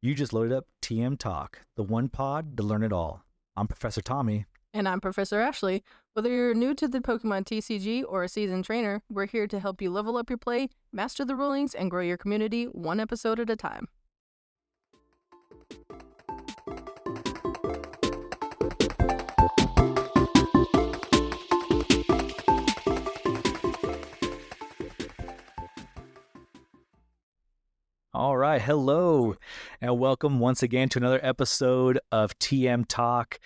You just loaded up TM Talk, the one pod to learn it all. I'm Professor Tommy. And I'm Professor Ashley. Whether you're new to the Pokemon TCG or a seasoned trainer, we're here to help you level up your play, master the rulings, and grow your community one episode at a time. All right, hello, and welcome once again to another episode of TM Talk.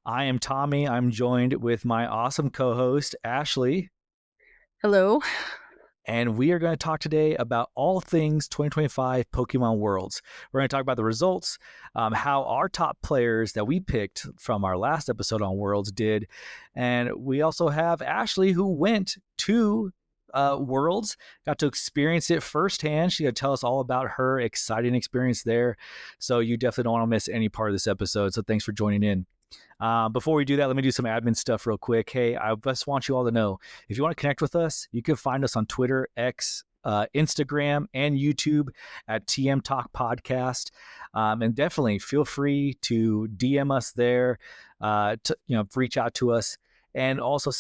I am Tommy. I'm joined with my awesome co-host, Ashley. Hello. And we are going to talk today about all things 2025 Pokemon Worlds. We're going to talk about the results, how our top players that we picked from our last episode on Worlds did. And we also have Ashley, who went to Worlds, got to experience it firsthand. She's going to tell us all about her exciting experience there. So you definitely don't want to miss any part of this episode. So thanks for joining in. Before we do that, let me do some admin stuff real quick. Hey, I just want you all to know, if you want to connect with us, you can find us on Twitter, X, Instagram, and YouTube at TM Talk Podcast. And definitely feel free to DM us there, to reach out to us. And also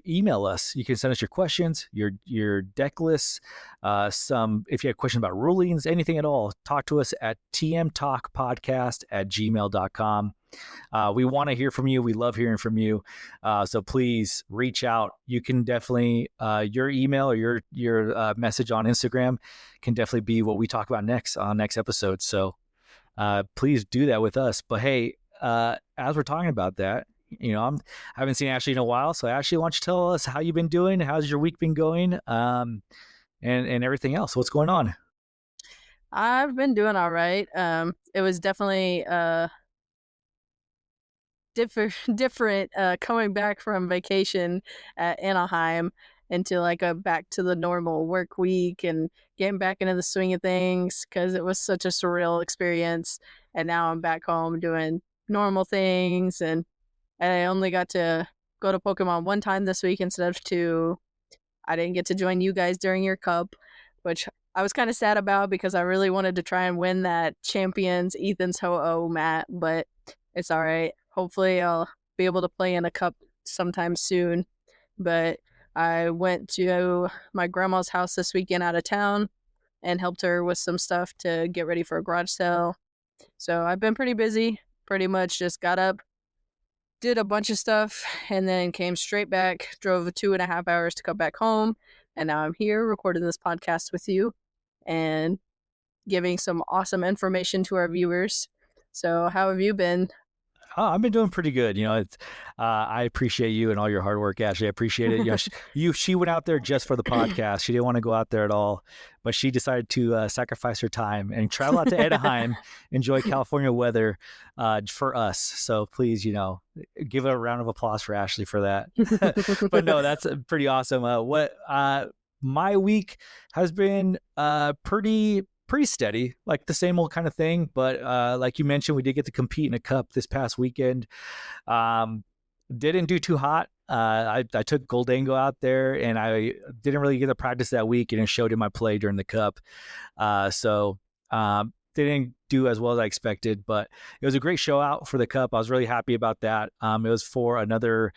email us. You can send us your questions, your deck lists, if you have questions about rulings, anything at all, talk to us at tmtalkpodcast@gmail.com. We want to hear from you. We love hearing from you. So please reach out. You can definitely, your email or your message on Instagram can definitely be what we talk about next episode. So please do that with us. But hey, as we're talking about that, I haven't seen Ashley in a while. So Ashley, why don't you tell us how you've been doing? How's your week been going? And everything else. What's going on? I've been doing all right. It was definitely different coming back from vacation at Anaheim into back to the normal work week and getting back into the swing of things, because it was such a surreal experience. And now I'm back home doing normal things, and I only got to go to Pokemon one time this week instead of two. I didn't get to join you guys during your cup, which I was kind of sad about because I really wanted to try and win that Champions Ethan's Ho-Oh mat, but it's all right. Hopefully I'll be able to play in a cup sometime soon. But I went to my grandma's house this weekend out of town and helped her with some stuff to get ready for a garage sale. So I've been pretty busy, pretty much just got up, did a bunch of stuff, and then came straight back, drove 2.5 hours to come back home, and now I'm here recording this podcast with you and giving some awesome information to our viewers. So how have you been? Oh, I've been doing pretty good. I appreciate you and all your hard work, Ashley. I appreciate it. She went out there just for the podcast. She didn't want to go out there at all, but she decided to sacrifice her time and travel out to Anaheim, enjoy California weather for us. So please, give a round of applause for Ashley for that. But no, that's pretty awesome. My week has been pretty steady, like the same old kind of thing. But like you mentioned, we did get to compete in a cup this past weekend. Didn't do too hot. I took Goldango out there, and I didn't really get to practice that week, and it showed in my play during the cup. So didn't do as well as I expected, but it was a great show out for the cup. I was really happy about that. It was for another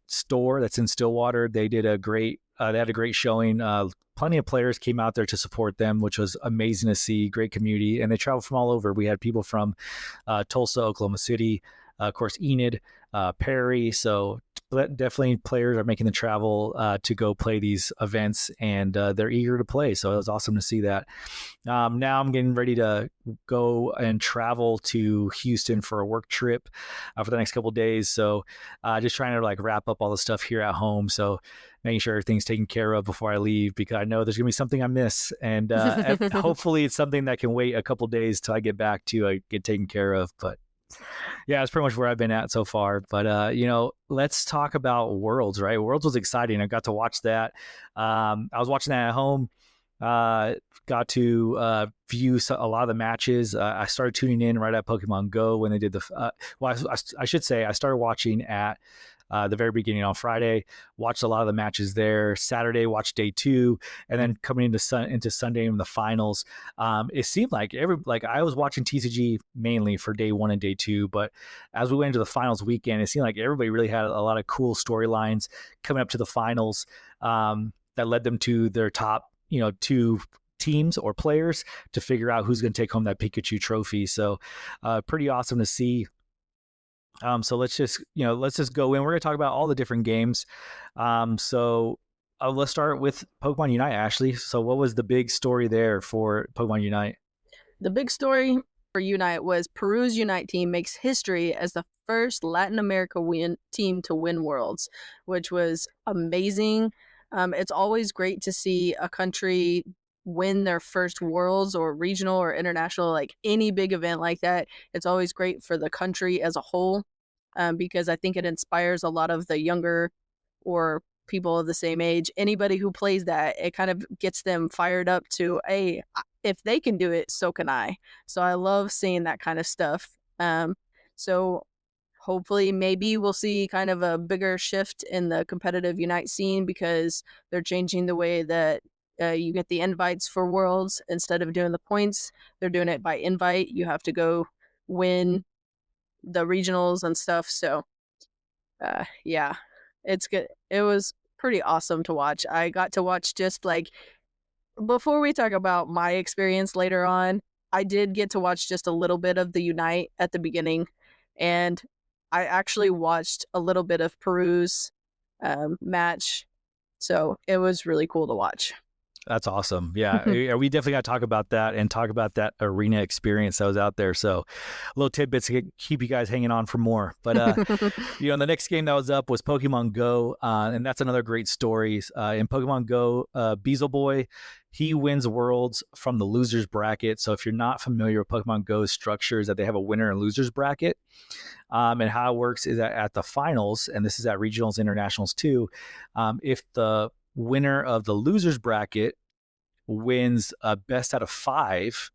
store that's in Stillwater. They had a great showing. Plenty of players came out there to support them, which was amazing to see. Great community, and they traveled from all over. We had people from Tulsa, Oklahoma City, of course, Enid, Perry. So definitely players are making the travel to go play these events, and they're eager to play. So it was awesome to see that. Now I'm getting ready to go and travel to Houston for a work trip for the next couple of days. So just trying to wrap up all the stuff here at home. So making sure everything's taken care of before I leave, because I know there's going to be something I miss. And hopefully it's something that can wait a couple of days till I get back to get taken care of. But yeah, it's pretty much where I've been at so far. But, let's talk about Worlds, right? Worlds was exciting. I got to watch that. I was watching that at home. Got to view a lot of the matches. I started tuning in right at Pokemon GO when they did I should say I started watching at the very beginning on Friday. Watched a lot of the matches there. Saturday, watched day 2, and then coming into Sunday in the finals. It seemed like I was watching TCG mainly for day 1 and day 2, but as we went into the finals weekend, it seemed like everybody really had a lot of cool storylines coming up to the finals that led them to their top, 2 teams or players to figure out who's going to take home that Pikachu trophy. So pretty awesome to see. So let's just go in. We're going to talk about all the different games. So let's start with Pokemon Unite, Ashley. So what was the big story there for Pokemon Unite? The big story for Unite was Peru's Unite team makes history as the first Latin America team to win Worlds, which was amazing. It's always great to see a country win their first Worlds or regional or international, like any big event like that. It's always great for the country as a whole, because I think it inspires a lot of the younger or people of the same age. Anybody who plays that, it kind of gets them fired up to, hey, if they can do it, so can I. So I love seeing that kind of stuff. So hopefully maybe we'll see kind of a bigger shift in the competitive Unite scene, because they're changing the way that you get the invites for Worlds. Instead of doing the points, they're doing it by invite. You have to go win the regionals and stuff. So yeah, it's good. It was pretty awesome to watch. I got to watch just like, before we talk about my experience later on, I did get to watch just a little bit of the Unite at the beginning, and I actually watched a little bit of Peru's match, so it was really cool to watch. That's awesome. Yeah, we definitely got to talk about that and talk about that arena experience that was out there. So little tidbits to keep you guys hanging on for more. But, the next game that was up was Pokemon GO, and that's another great story. In Pokemon GO, Beezle Boy, he wins Worlds from the losers bracket. So if you're not familiar with Pokemon GO's structure, is that they have a winner and losers bracket. And how it works is that at the finals, and this is at regionals, internationals too, if the winner of the losers bracket wins a best out of 5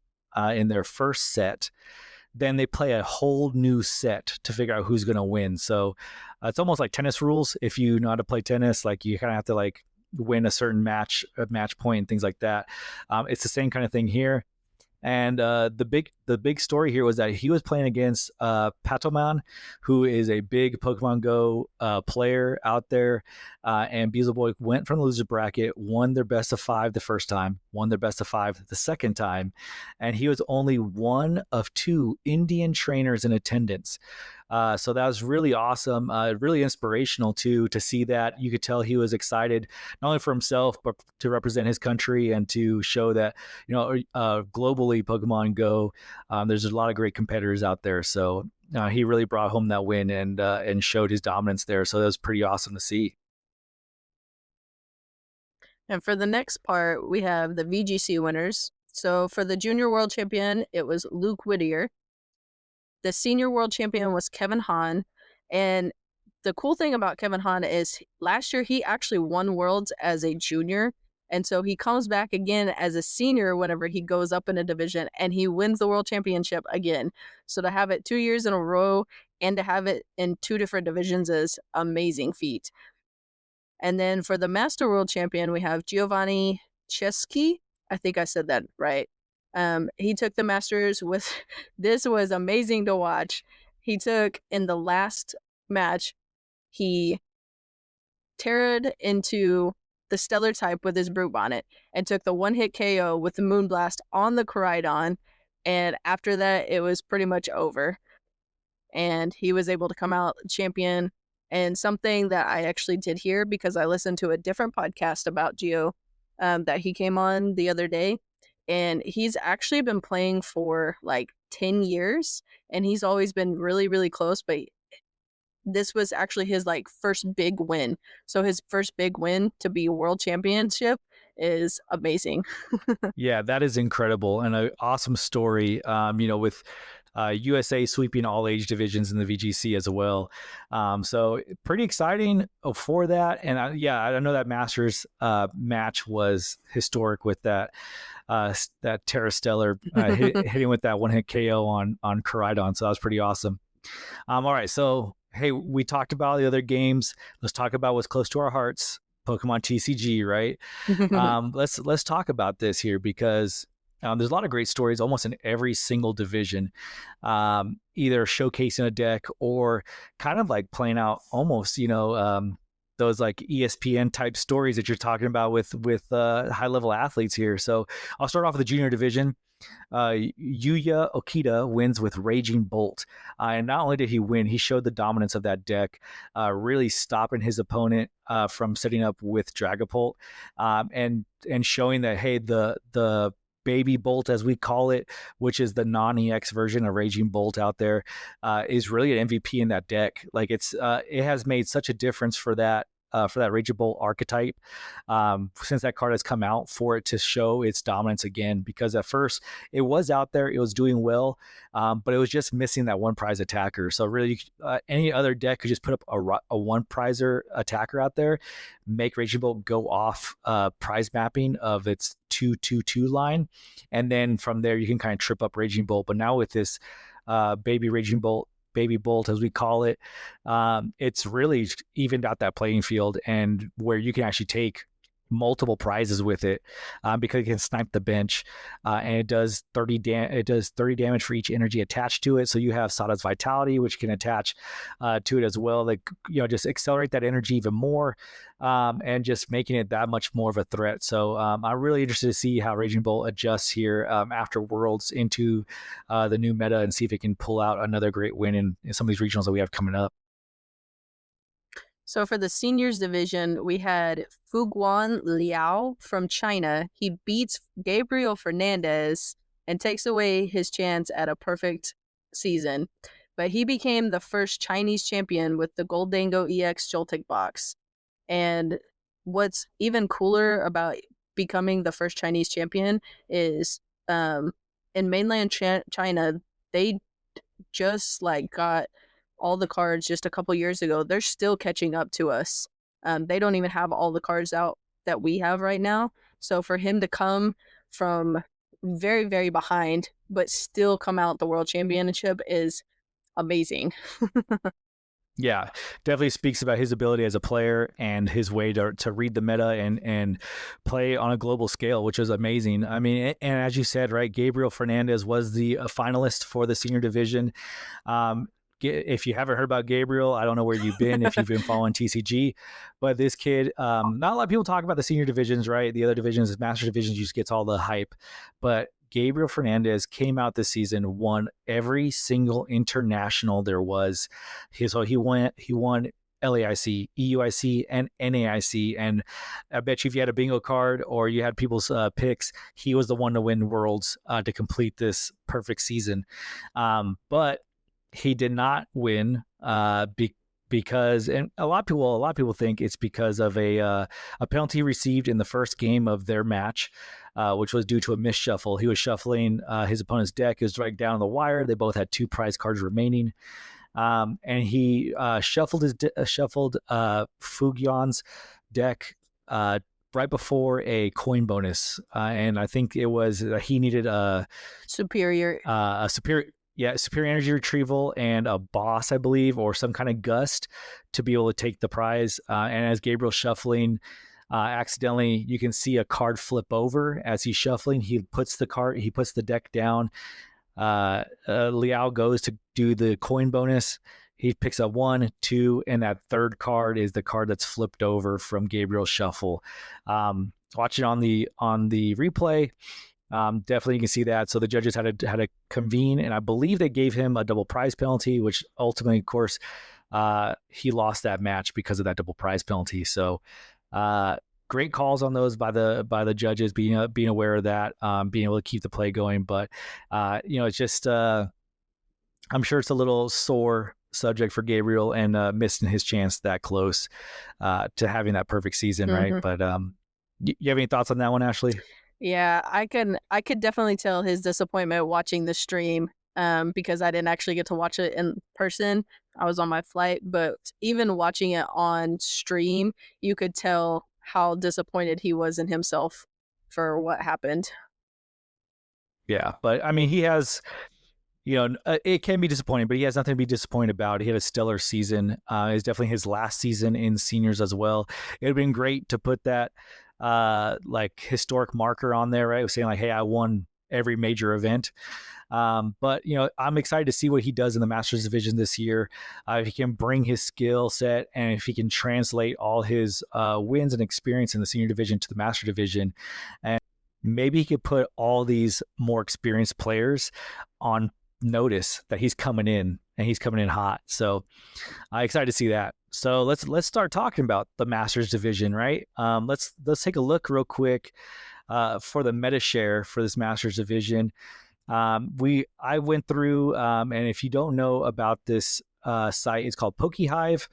in their first set, then they play a whole new set to figure out who's going to win. So it's almost like tennis rules. If you know how to play tennis, like you kind of have to like win a certain match point and things like that. It's the same kind of thing here. And the big story here was that he was playing against Patoman, who is a big Pokemon Go player out there. And Beezle Boy went from the loser bracket, won their best of 5 the first time, won their best of 5 the second time. And he was only one of 2 Indian trainers in attendance. So that was really awesome, really inspirational too, to see that. You could tell he was excited, not only for himself, but to represent his country and to show that, globally Pokemon Go, there's a lot of great competitors out there. So he really brought home that win and showed his dominance there. So that was pretty awesome to see. And for the next part, we have the VGC winners. So for the junior world champion, it was Luke Whittier. The senior world champion was Kevin Hahn. And the cool thing about Kevin Hahn is last year he actually won Worlds as a junior. And so he comes back again as a senior whenever he goes up in a division, and he wins the world championship again. So to have it 2 years in a row and to have it in 2 different divisions is amazing feat. And then for the master world champion, we have Giovanni Chesky. I think I said that right. He took the Masters with, this was amazing to watch. He took, in the last match, he terrored into the Stellar type with his Brute Bonnet and took the 1-hit KO with the Moonblast on the Koraidon. And after that, it was pretty much over. And he was able to come out champion. And something that I actually did hear, because I listened to a different podcast about Gio that he came on the other day. And he's actually been playing for like 10 years, and he's always been really, really close. But this was actually his like first big win. So his first big win to be a world championship is amazing. Yeah, that is incredible and an awesome story. With USA sweeping all age divisions in the VGC as well. So pretty exciting for that. And I know that Masters match was historic with that Terra Stellar hitting with that 1-hit KO on Koraidon. So that was pretty awesome. All right, so hey, we talked about the other games. Let's talk about what's close to our hearts. Pokemon TCG, right? Let's talk about this here because there's a lot of great stories almost in every single division, either showcasing a deck or kind of like playing out almost, those like ESPN type stories that you're talking about with high level athletes here. So I'll start off with the junior division. Yuya Okita wins with Raging Bolt. And not only did he win, he showed the dominance of that deck, really stopping his opponent from setting up with Dragapult, and showing that, hey, the baby bolt, as we call it, which is the non-EX version of Raging Bolt out there, is really an MVP in that deck. Like it has made such a difference for that Raging Bolt archetype, since that card has come out, for it to show its dominance again. Because at first it was out there, it was doing well, but it was just missing that one prize attacker. So really, any other deck could just put up a one prizer attacker out there, make Raging Bolt go off prize mapping of its 2/2/2 line, and then from there you can kind of trip up Raging Bolt. But now with this baby bolt, as we call it, it's really evened out that playing field, and where you can actually take multiple prizes with it, because it can snipe the bench, and it does 30 damage for each energy attached to it. So you have Sada's Vitality, which can attach to it as well, like, just accelerate that energy even more, and just making it that much more of a threat. So I'm really interested to see how Raging Bolt adjusts here after Worlds into the new meta, and see if it can pull out another great win in some of these regionals that we have coming up. So for the seniors division, we had Fuguan Liao from China. He beats Gabriel Fernandez and takes away his chance at a perfect season. But he became the first Chinese champion with the Goldango EX Joltik box. And what's even cooler about becoming the first Chinese champion is, in mainland China, they just like got all the cards just a couple years ago. They're still catching up to us. They don't even have all the cards out that we have right now. So for him to come from very, very behind, but still come out the world championship is amazing. Yeah, definitely speaks about his ability as a player and his way to read the meta and play on a global scale, which is amazing. I mean, and as you said, right, Gabriel Fernandez was the finalist for the senior division. If you haven't heard about Gabriel, I don't know where you've been, if you've been following TCG, but this kid, not a lot of people talk about the senior divisions, right? The other divisions, master divisions, just gets all the hype, but Gabriel Fernandez came out this season, won every single international there was. He won LAIC, EUIC, and NAIC. And I bet you if you had a bingo card or you had people's picks, he was the one to win Worlds to complete this perfect season. But he did not win because, and a lot of people think it's because of a penalty received in the first game of their match, which was due to a misshuffle. He was shuffling his opponent's deck. It was right down the wire. They both had 2 prize cards remaining, and he shuffled Fugyon's deck right before a coin bonus, and I think it was he needed a superior energy retrieval and a boss, I believe, or some kind of gust to be able to take the prize. And as Gabriel's shuffling, accidentally, you can see a card flip over as he's shuffling. He puts the deck down. Liao goes to do the coin bonus. He picks up 1, 2, and that third card is the card that's flipped over from Gabriel's shuffle. Watching on the replay, definitely you can see that. So the judges had to convene, and I believe they gave him a double prize penalty, which ultimately, of course, he lost that match because of that double prize penalty. So great calls on those by the judges, being aware of that, being able to keep the play going. But it's just I'm sure it's a little sore subject for Gabriel, and missing his chance that close to having that perfect season, right? But you have any thoughts on that one, Ashley? Yeah, I could definitely tell his disappointment watching the stream, because I didn't actually get to watch it in person. I was on my flight, but even watching it on stream, you could tell how disappointed he was in himself for what happened. Yeah, but I mean, he has it can be disappointing, but he has nothing to be disappointed about. He had a stellar season. It's definitely his last season in seniors as well. It would have been great to put that like historic marker on there, right? Saying like, hey, I won every major event. But I'm excited to see what he does in the Masters division this year. If he can bring his skill set and if he can translate all his wins and experience in the senior division to the Master division, and maybe he could put all these more experienced players on notice that he's coming in and he's coming in hot. So I'm excited to see that. So let's start talking about the Masters division, right? Let's take a look real quick for the meta share for this Masters division. I went through, and if you don't know about this site, it's called PokeHive.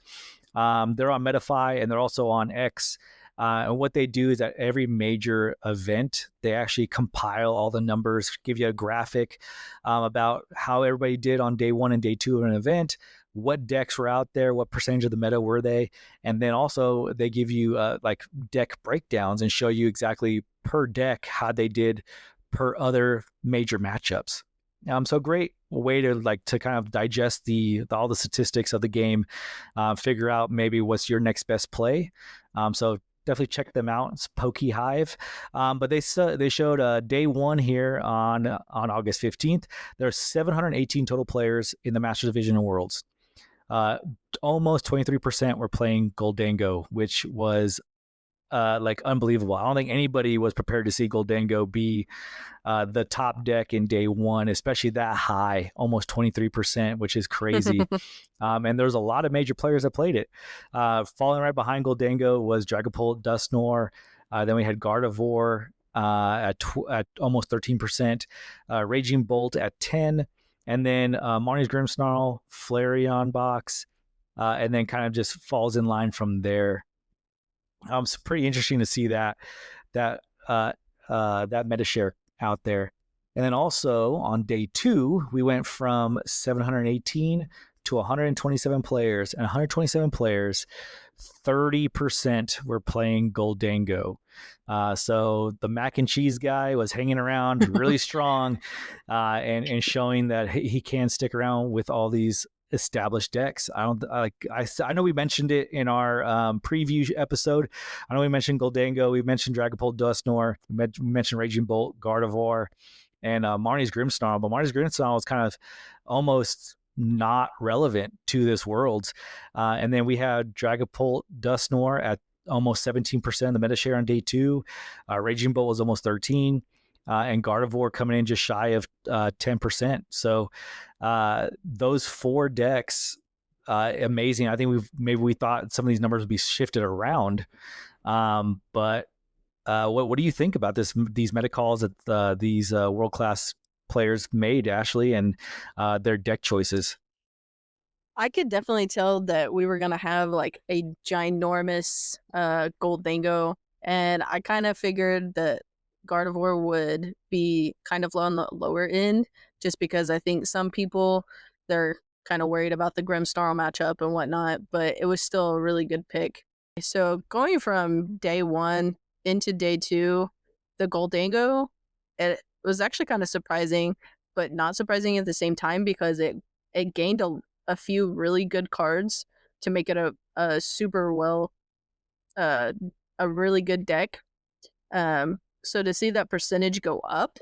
They're on MetaFi and they're also on X. And what they do is at every major event, they actually compile all the numbers, give you a graphic about how everybody did on day 1 and day 2 of an event, what decks were out there, what percentage of the meta were they, and then also they give you like deck breakdowns and show you exactly per deck how they did per other major matchups. So great way to kind of digest all the statistics of the game, figure out maybe what's your next best play. So definitely check them out. It's PokeHive. But they showed day 1 here on August 15th. There's 718 total players in the Master Division and Worlds. Almost 23% were playing Goldango, which was like unbelievable. I don't think anybody was prepared to see Goldango be the top deck in day 1, especially that high, almost 23%, which is crazy. And there's a lot of major players that played it. Falling right behind Goldango was Dragapult, Dusknoir. Then we had Gardevoir at almost 13%, Raging Bolt at 10%, and then Marnie's Grimmsnarl, Flareon Box, and then kind of just falls in line from there. It's pretty interesting to see that meta share out there. And then also on day 2, we went from 718 to 127 players, and 127 players, 30% were playing Goldango. So the mac and cheese guy was hanging around really strong, and showing that he can stick around with all these established decks. I know we mentioned it in our preview episode. I know we mentioned Goldango, we mentioned Dragapult, Dusknoir, we mentioned Raging Bolt, Gardevoir, and Marnie's Grimmsnarl. But Marnie's Grimmsnarl was kind of almost not relevant to this Worlds. And then we had Dragapult, Dusknoir at almost 17% of the meta share on day 2. Raging Bolt was almost 13%. And Gardevoir coming in just shy of 10%. So those 4 decks, amazing. I think we thought some of these numbers would be shifted around. But what do you think about these meta calls that these world-class players made, Ashley, and their deck choices? I could definitely tell that we were going to have like a ginormous Goldango, and I kind of figured that Gardevoir would be kind of low on the lower end, just because I think some people, they're kind of worried about the Grimmsnarl matchup and whatnot, but it was still a really good pick. So going from day 1 into day 2, the Goldango, it was actually kind of surprising, but not surprising at the same time, because it gained a few really good cards to make it a super well, a really good deck. So to see that percentage go up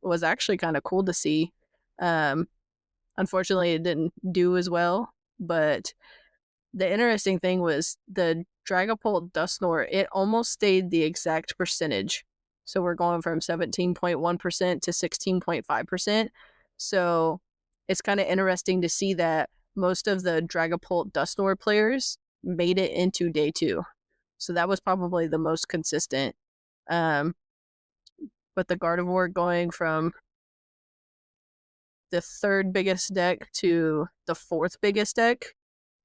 was actually kind of cool to see. Unfortunately, it didn't do as well, but the interesting thing was the Dragapult Dusknoir, it almost stayed the exact percentage. So we're going from 17.1% to 16.5%. So it's kind of interesting to see that most of the Dragapult Dusknoir players made it into day 2. So that was probably the most consistent. But the Gardevoir going from the 3rd biggest deck to the 4th biggest deck,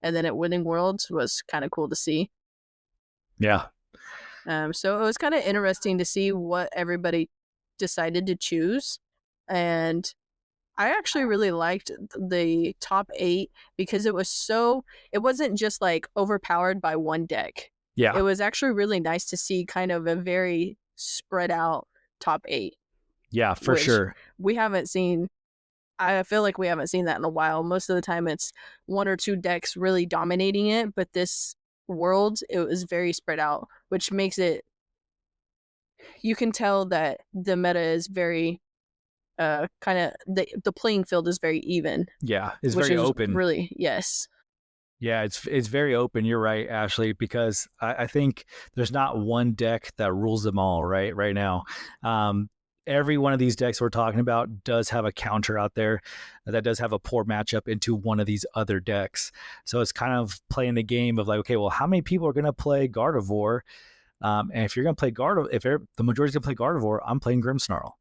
and then at winning Worlds, was kind of cool to see. Yeah. So it was kind of interesting to see what everybody decided to choose. And I actually really liked the top 8 because it wasn't just like overpowered by one deck. Yeah. It was actually really nice to see kind of a very spread out top 8. Yeah, for sure. We haven't seen. I feel like we haven't seen that in a while. Most of the time, it's one or two decks really dominating it, but this world, it was very spread out, which makes it, you can tell that the meta is very kind of, the playing field is very even, Yeah, it's which very is open. really, yes. Yeah, it's very open. You're right, Ashley, because I think there's not one deck that rules them all. Right now, um, every one of these decks we're talking about does have a counter out there that does have a poor matchup into one of these other decks. So it's kind of playing the game of like, okay, well, how many people are going to play Gardevoir? And if you're going to play Gardevoir, if the majority's going to play Gardevoir, I'm playing Grimmsnarl.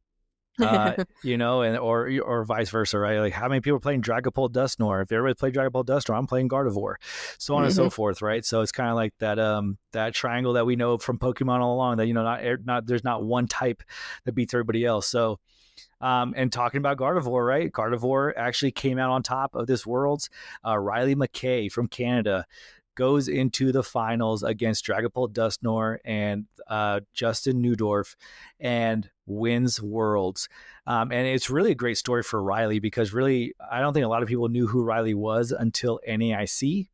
And or vice versa, right? Like how many people are playing Dragapult Dusknoir? If everybody played Dragapult Dusknoir, I'm playing Gardevoir, so on and so Hmm. forth, right? So it's kind of like that triangle that we know from Pokemon all along. That not there's not one type that beats everybody else. So and talking about Gardevoir, right? Gardevoir actually came out on top of this Worlds. Riley McKay from Canada goes into the finals against Dragapult Dusknoir and Justin Newdorf and wins Worlds. And it's really a great story for Riley because really, I don't think a lot of people knew who Riley was until NAIC.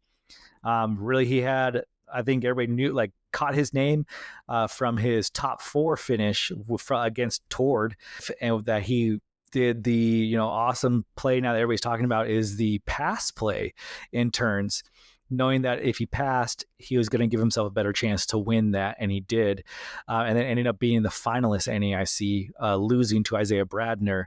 Really, he had, I think everybody knew, like, caught his name from his top four finish against Tord, and that he did the awesome play now that everybody's talking about is the pass play in turns, knowing that if he passed, he was going to give himself a better chance to win that, and he did, and then ended up being the finalist NAIC, losing to Isaiah Bradner.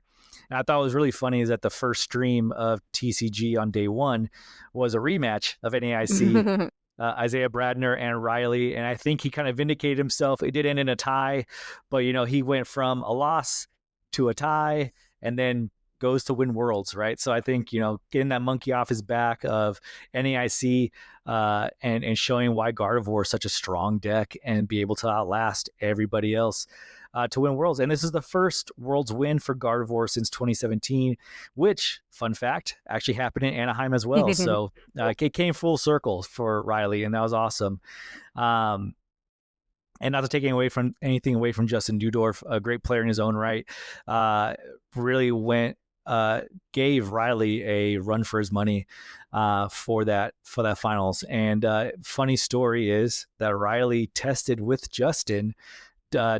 And I thought what was really funny is that the first stream of TCG on day one was a rematch of NAIC, Isaiah Bradner and Riley. And I think he kind of vindicated himself. It did end in a tie, but, he went from a loss to a tie and then goes to win Worlds, right? So I think, getting that monkey off his back of NAIC and showing why Gardevoir is such a strong deck and be able to outlast everybody else to win Worlds. And this is the first Worlds win for Gardevoir since 2017, which, fun fact, actually happened in Anaheim as well. So it came full circle for Riley, and that was awesome. And not to take anything away from Justin Dudorf, a great player in his own right, really gave Riley a run for his money for that finals. And funny story is that Riley tested with Justin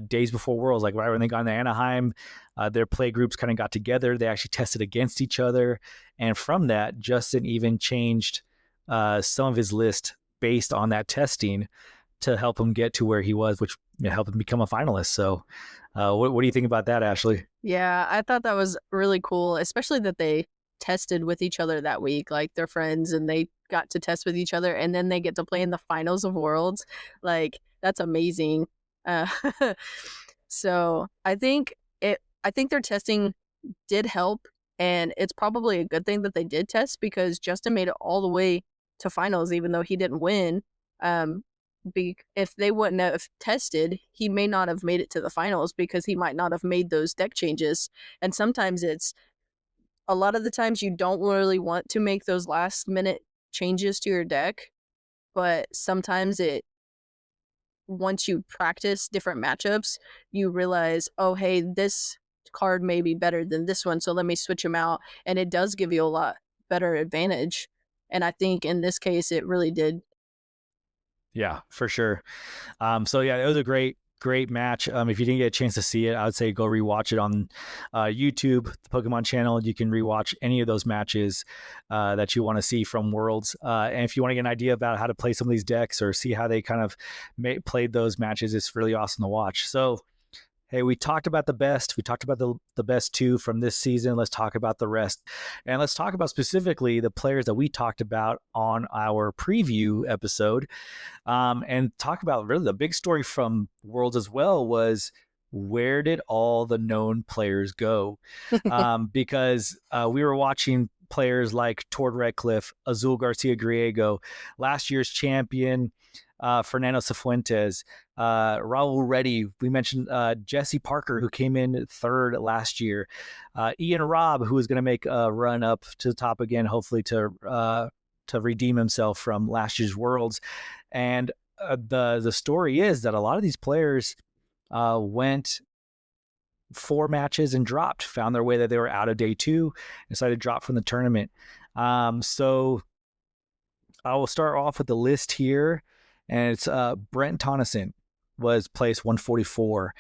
days before Worlds, like right when they got into Anaheim. Their play groups kind of got together. They actually tested against each other, and from that, Justin even changed some of his list based on that testing to help him get to where he was, which helped him become a finalist. So, what do you think about that, Ashley? Yeah, I thought that was really cool, especially that they tested with each other that week. Like, they're friends and they got to test with each other, and then they get to play in the finals of Worlds. Like, that's amazing. Uh, so I think their testing did help, and it's probably a good thing that they did test because Justin made it all the way to finals, even though he didn't win. Um, if they wouldn't have tested, he may not have made it to the finals because he might not have made those deck changes. And sometimes it's a lot of the times you don't really want to make those last minute changes to your deck, but sometimes once you practice different matchups, you realize, oh, hey, this card may be better than this one, so let me switch them out. And it does give you a lot better advantage. And I think in this case, it really did. Yeah, for sure. So yeah, it was a great match. If you didn't get a chance to see it, I would say go rewatch it on YouTube, the Pokemon channel. You can rewatch any of those matches that you want to see from Worlds. And if you want to get an idea about how to play some of these decks or see how they kind of played those matches, it's really awesome to watch. So, hey, we talked about the best. We talked about the best two from this season. Let's talk about the rest. And let's talk about specifically the players that we talked about on our preview episode. And talk about really the big story from Worlds as well was, where did all the known players go? Because we were watching players like Tord Redcliffe, Azul Garcia Griego, last year's champion, Fernando Cifuentes, Raul Reddy. We mentioned Jesse Parker, who came in third last year. Ian Robb, who is going to make a run up to the top again, hopefully to redeem himself from last year's Worlds. And the story is that a lot of these players went 4 matches and dropped, found their way that they were out of day 2, decided to drop from the tournament. So I will start off with the list here, and it's Brent Tonneson was placed 144,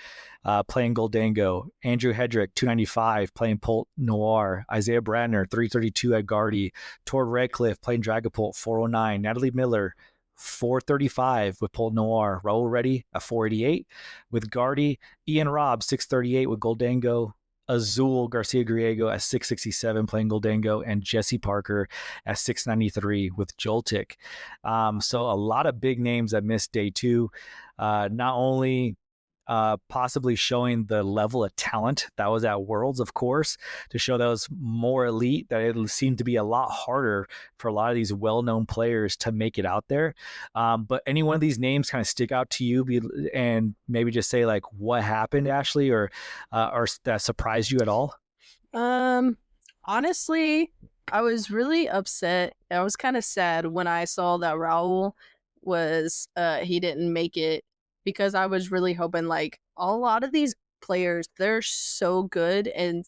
playing Goldango. Andrew Hedrick, 295, playing Polt Noir. Isaiah Bradner, 332 at Guardy. Tor Redcliffe, playing Dragapult, 409. Natalie Miller, 435 with Polt Noir. Raul Reddy at 488 with Guardy. Ian Robb, 638 with Goldango. Azul Garcia Griego at 667 playing Goldango, and Jesse Parker at 693 with Joltik. So a lot of big names that missed day 2. Not only possibly showing the level of talent that was at Worlds, of course, to show that was more elite, that it seemed to be a lot harder for a lot of these well-known players to make it out there. But any one of these names kind of stick out to you and maybe just say like what happened, Ashley, or that surprised you at all? Honestly, I was really upset. I was kind of sad when I saw that Raul he didn't make it, because I was really hoping, like, a lot of these players, they're so good, and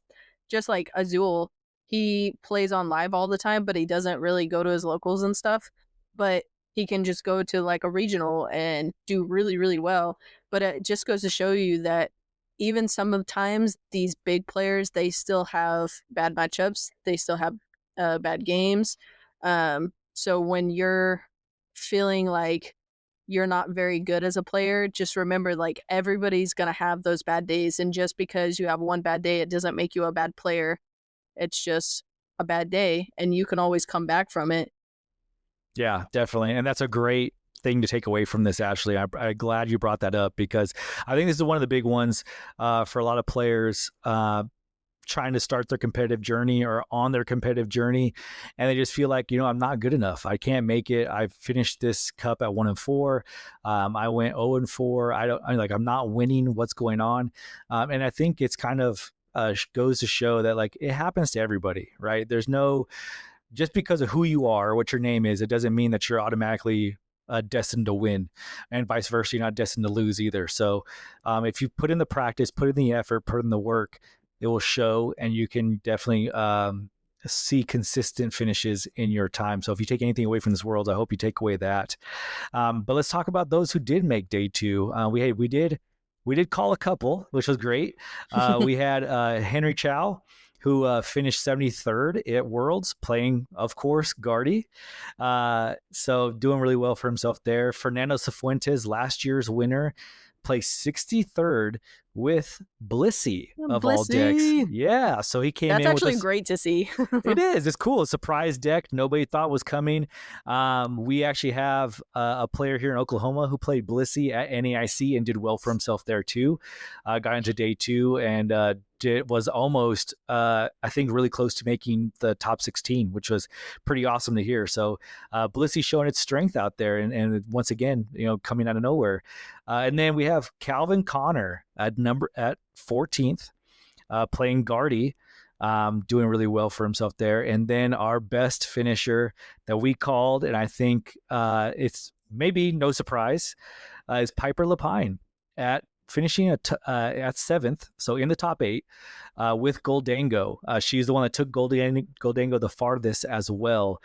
just like Azul, he plays on live all the time, but he doesn't really go to his locals and stuff, but he can just go to like a regional and do really, really well. But it just goes to show you that even some of the times these big players, they still have bad matchups, they still have bad games. So when you're feeling like you're not very good as a player, just remember, like, everybody's gonna have those bad days, and just because you have one bad day, it doesn't make you a bad player. It's just a bad day, and you can always come back from it. Yeah, definitely. And that's a great thing to take away from this, Ashley. I'm glad you brought that up, because I think this is one of the big ones for a lot of players trying to start their competitive journey or on their competitive journey, and they just feel like, I'm not good enough. I can't make it. I finished this cup at 1-4. I went 0-4. I'm not winning. What's going on? And I think it's kind of goes to show that, like, it happens to everybody, right? There's no, just because of who you are or what your name is, it doesn't mean that you're automatically destined to win, and vice versa. You're not destined to lose either. So if you put in the practice, put in the effort, put in the work, it will show, and you can definitely see consistent finishes in your time. So if you take anything away from this world, I hope you take away that. But let's talk about those who did make day 2. We did call a couple, which was great. We had Henry Chow, who finished 73rd at Worlds, playing, of course, Guardy. So doing really well for himself there. Fernando Cifuentes, last year's winner, placed 63rd with Blissey of all decks. Yeah, so he came That's in actually with great to see. It is. It's cool. A surprise deck nobody thought was coming. We actually have a player here in Oklahoma who played Blissey at NAIC and did well for himself there too. Got into day 2 and was almost, I think, really close to making the top 16, which was pretty awesome to hear. So Blissey showing its strength out there, and once again, coming out of nowhere. And then we have Calvin Connor at 14th, playing Guardy, doing really well for himself there. And then our best finisher that we called, and I think it's maybe no surprise, is Piper Lapine at finishing at 7th, so in the top 8, with Goldango. She's the one that took Goldango the farthest as well.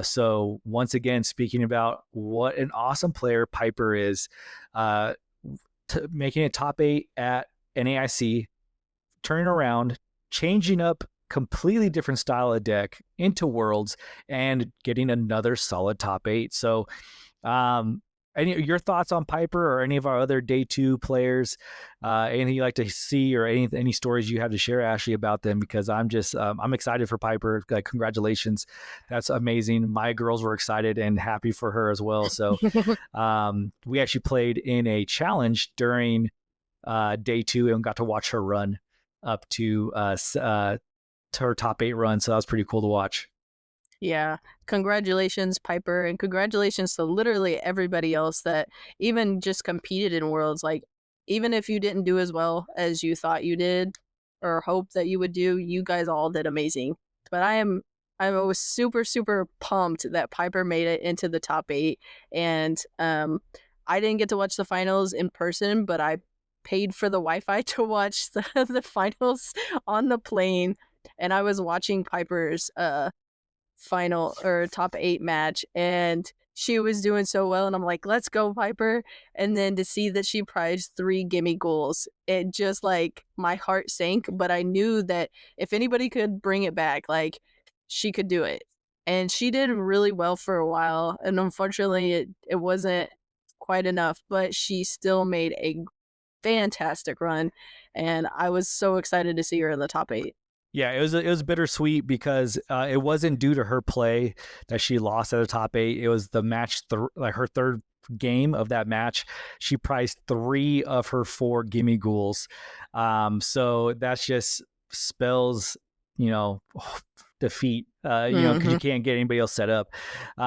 So once again, speaking about what an awesome player Piper is, making a top 8 at NAIC, turning around, changing up completely different style of deck into Worlds, and getting another solid top 8. So your thoughts on Piper or any of our other day 2 players, anything you like to see, or any stories you have to share, Ashley, about them? Because I'm just I'm excited for Piper. Like, congratulations, that's amazing. My girls were excited and happy for her as well. So we actually played in a challenge during day 2 and got to watch her run up to her top 8 run. So that was pretty cool to watch. Yeah. Congratulations, Piper, and congratulations to literally everybody else that even just competed in Worlds. Like, even if you didn't do as well as you thought you did or hoped that you would do, you guys all did amazing. But I was super, super pumped that Piper made it into the top 8. And I didn't get to watch the finals in person, but I paid for the Wi-Fi to watch the finals on the plane, and I was watching Piper's final or top 8 match, and she was doing so well, and I'm like, let's go, Piper. And then to see that she prized 3 gimme goals, it just like my heart sank. But I knew that if anybody could bring it back, like she could do it. And she did really well for a while, and unfortunately it wasn't quite enough, but she still made a fantastic run, and I was so excited to see her in the top 8. Yeah, it was bittersweet because it wasn't due to her play that she lost at the top 8. It was the match, like her third game of that match. She prized 3 of her 4 gimme ghouls. So that's just spells, defeat, because you can't get anybody else set up.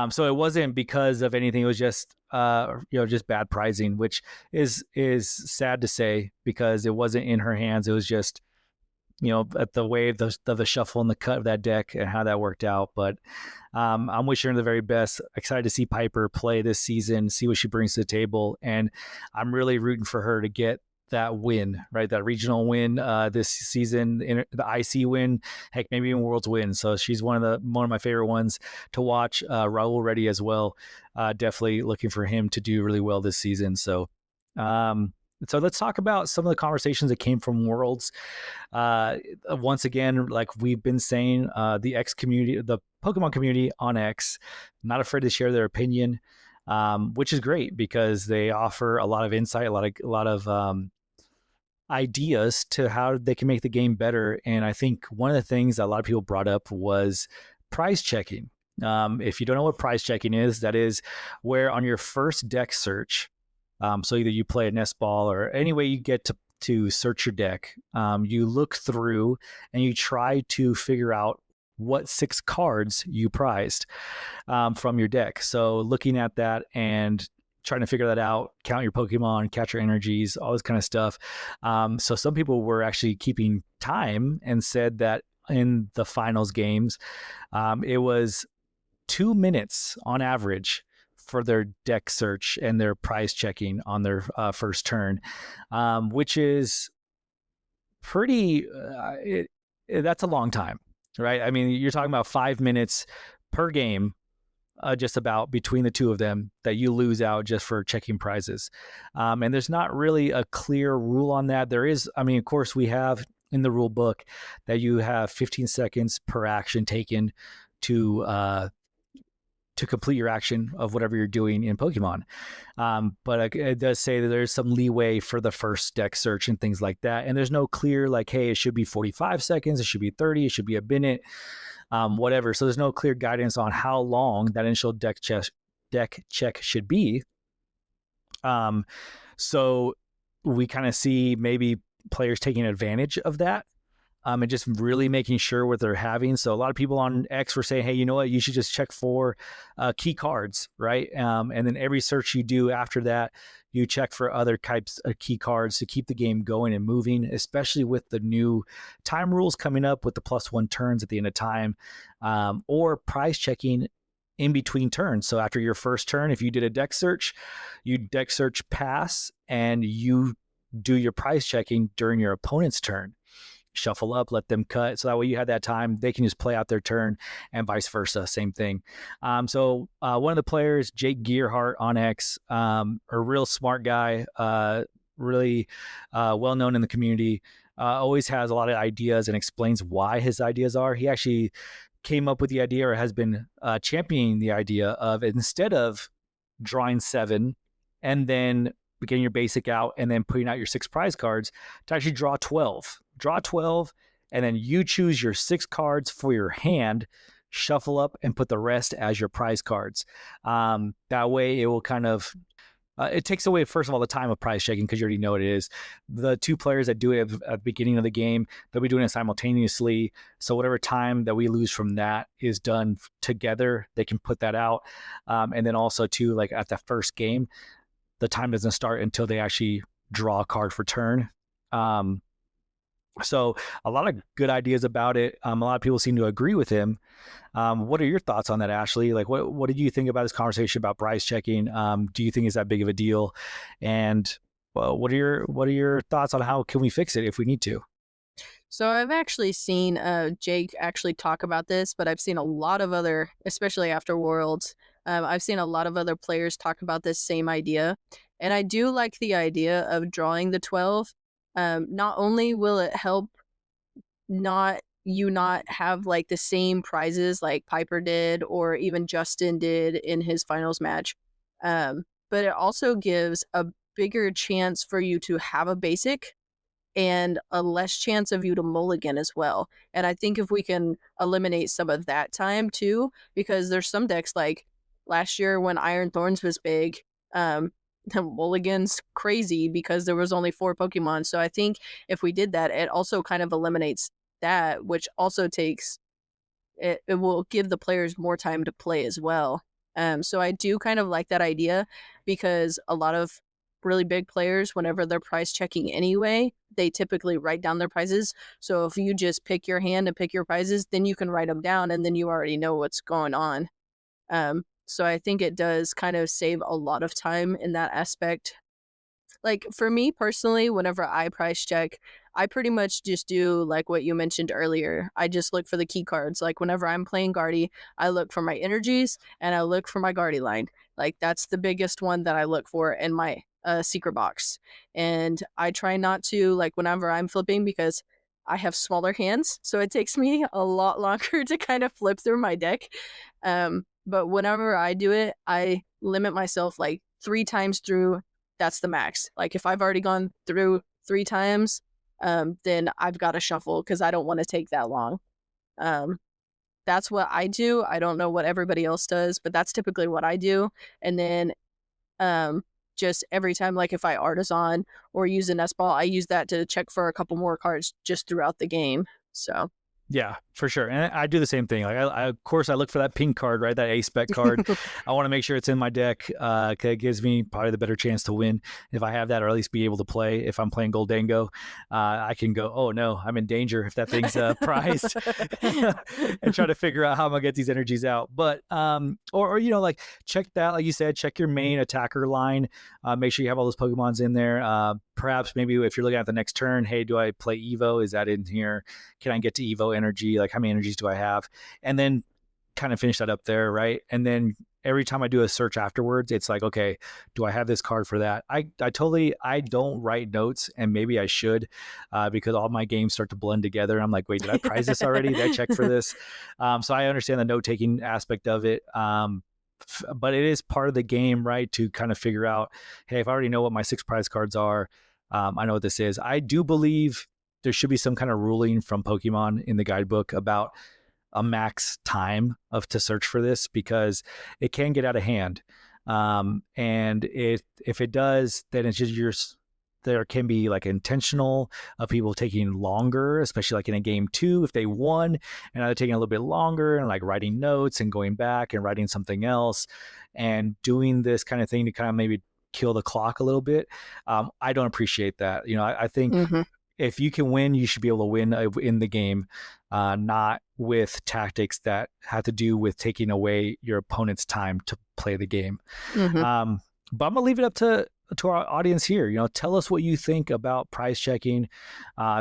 So it wasn't because of anything. It was just, just bad prizing, which is sad to say because it wasn't in her hands. It was just, at the way of the shuffle and the cut of that deck and how that worked out. But I'm wishing her the very best. Excited to see Piper play this season, see what she brings to the table. And I'm really rooting for her to get that win, right? That regional win this season, the IC win, heck, maybe even Worlds win. So she's one of my favorite ones to watch. Raul Reddy as well. Definitely looking for him to do really well this season. So let's talk about some of the conversations that came from Worlds. Once again, like we've been saying, the X community, the Pokemon community on X, not afraid to share their opinion, which is great because they offer a lot of insight, a lot of ideas to how they can make the game better. And I think one of the things that a lot of people brought up was prize checking. If you don't know what prize checking is, that is where on your first deck search, so either you play a nest ball or any way you get to search your deck, you look through and you try to figure out what 6 cards you prized from your deck. So looking at that and trying to figure that out, count your Pokemon, catch your energies, all this kind of stuff. So some people were actually keeping time and said that in the finals games, it was 2 minutes on average for their deck search and their prize checking on their first turn, which is pretty, that's a long time, right? I mean, you're talking about 5 minutes per game, just about between the two of them that you lose out just for checking prizes. And there's not really a clear rule on that. There is, I mean, of course we have in the rule book that you have 15 seconds per action taken to complete your action of whatever you're doing in Pokemon. But it does say that there's some leeway for the first deck search and things like that. And there's no clear, like, hey, it should be 45 seconds, it should be 30, it should be a minute, whatever. So there's no clear guidance on how long that initial deck check should be. So we kind of see maybe players taking advantage of that. And just really making sure what they're having. So a lot of people on X were saying, hey, you know what? You should just check for key cards, right? And then every search you do after that, you check for other types of key cards to keep the game going and moving, especially with the new time rules coming up with the +1 turns at the end of time, or prize checking in between turns. So after your first turn, if you did a deck search, you deck search pass and you do your prize checking during your opponent's turn. Shuffle up, let them cut. So that way you have that time. They can just play out their turn and vice versa. Same thing. So one of the players, Jake Gearhart on X, a real smart guy, really well known in the community, always has a lot of ideas and explains why his ideas are. He actually came up with the idea or has been championing the idea of instead of drawing 7 and then getting your basic out and then putting out your 6 prize cards, to actually draw 12. Draw 12, and then you choose your 6 cards for your hand, shuffle up, and put the rest as your prize cards. That way, it will kind of it takes away, first of all, the time of prize checking because you already know what it is. The 2 players that do it at the beginning of the game, they'll be doing it simultaneously. So whatever time that we lose from that is done together, they can put that out. And then also, too, like at the first game, the time doesn't start until they actually draw a card for turn. So a lot of good ideas about it. A lot of people seem to agree with him. What are your thoughts on that, Ashley? Like, what did you think about this conversation about prize checking? Do you think it's that big of a deal? And Well, what are your thoughts on how can we fix it if we need to? So I've actually seen Jake actually talk about this, but I've seen a lot of other, especially after Worlds, I've seen a lot of other players talk about this same idea. And I do like the idea of drawing the 12. Not only will it help not have like the same prizes like Piper did or even Justin did in his finals match, but it also gives a bigger chance for you to have a basic and a less chance of you to mulligan as well. And I think if we can eliminate some of that time too, because there's some decks like last year when Iron Thorns was big, the mulligan's crazy because there was only 4 Pokemon. So I think if we did that, it also kind of eliminates that, which also takes it will give the players more time to play as well. So I do kind of like that idea because a lot of really big players, whenever they're price checking anyway, they typically write down their prizes. So if you just pick your hand and pick your prizes, then you can write them down and then you already know what's going on. So I think it does kind of save a lot of time in that aspect. Like for me personally, whenever I price check, I pretty much just do like what you mentioned earlier. I just look for the key cards. Like whenever I'm playing Guardy, I look for my energies and I look for my Guardy line. Like that's the biggest one that I look for in my secret box. And I try not to like whenever I'm flipping because I have smaller hands, so it takes me a lot longer to kind of flip through my deck. But whenever I do it, I limit myself like 3 times through, that's the max. Like if I've already gone through 3 times, then I've got to shuffle because I don't want to take that long. Um, that's what I do. I don't know what everybody else does, but that's typically what I do. And then um, just every time, like if I artisan or use an S ball, I use that to check for a couple more cards just throughout the game. So Yeah, for sure. And I do the same thing. Like I of course I look for that pink card, right? That A spec card. I want to make sure it's in my deck. 'Cause it gives me probably the better chance to win if I have that, or at least be able to play. If I'm playing Goldango, I can go, oh no, I'm in danger if that thing's prized, and try to figure out how I'm gonna get these energies out. But or like check that, like you said, check your main attacker line. Make sure you have all those Pokemons in there. Perhaps maybe if you're looking at the next turn, hey, do I play Evo? Is that in here? Can I get to Evo energy? Like how many energies do I have? And then kind of finish that up there, right? And then every time I do a search afterwards, it's like, okay, do I have this card for that? I don't write notes, and maybe I should, because all my games start to blend together. I'm like, wait, did I prize this already? Did I check for this? So I understand the note taking aspect of it. But it is part of the game, right? To kind of figure out, hey, if I already know what my 6 prize cards are, I know what this is. I do believe there should be some kind of ruling from Pokemon in the guidebook about a max time of to search for this, because it can get out of hand. And if it does, then it's just there can be like intentional of people taking longer, especially like in a game 2, if they won, and now they're taking a little bit longer and like writing notes and going back and writing something else and doing this kind of thing to kind of maybe kill the clock a little bit. I don't appreciate that. I think hmm if you can win, you should be able to win in the game, not with tactics that have to do with taking away your opponent's time to play the game. hmm But I'm gonna leave it up to our audience here. Tell us what you think about prize checking,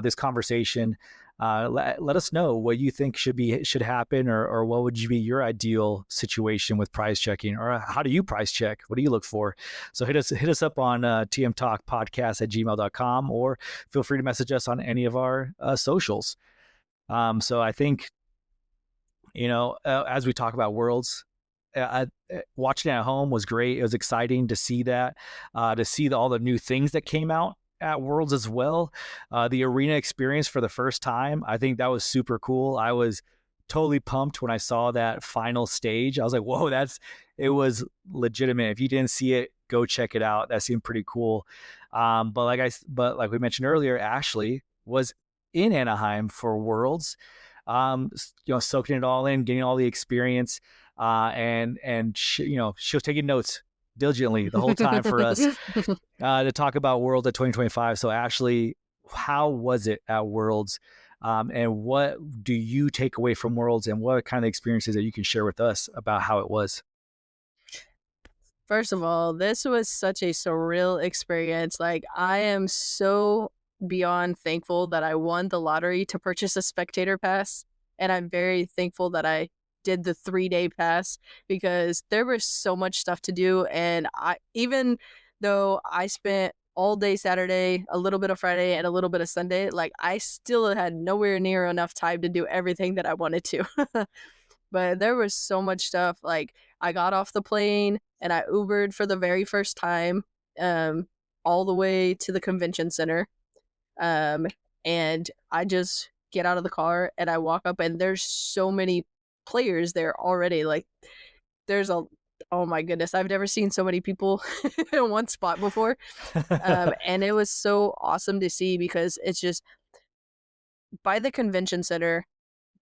this conversation. Let us know what you think should happen, or what would be your ideal situation with prize checking, or how do you prize check? What do you look for? So hit us up on tmtalkpodcast@gmail.com, or feel free to message us on any of our socials. So I think as we talk about Worlds, watching it at home was great. It was exciting to see that, to see all the new things that came out at Worlds as well. The arena experience for the first time, I think that was super cool. I was totally pumped when I saw that final stage. I was like, whoa, it was legitimate. If you didn't see it, go check it out. That seemed pretty cool. But like we mentioned earlier, Ashley was in Anaheim for Worlds, soaking it all in, getting all the experience, and she was taking notes diligently the whole time for us, to talk about Worlds at 2025. So Ashley, how was it at Worlds? And what do you take away from Worlds, and what kind of experiences that you can share with us about how it was? First of all, this was such a surreal experience. Like, I am so beyond thankful that I won the lottery to purchase a spectator pass. And I'm very thankful that I did the 3-day pass because there was so much stuff to do. And even though I spent all day Saturday, a little bit of Friday, and a little bit of Sunday, like, I still had nowhere near enough time to do everything that I wanted to. But there was so much stuff. Like, I got off the plane and I Ubered for the very first time, um, all the way to the convention center. Um, and I just get out of the car and I walk up, and there's so many players there already. Like, there's a oh my goodness, I've never seen so many people in one spot before. And it was so awesome to see because it's just by the convention center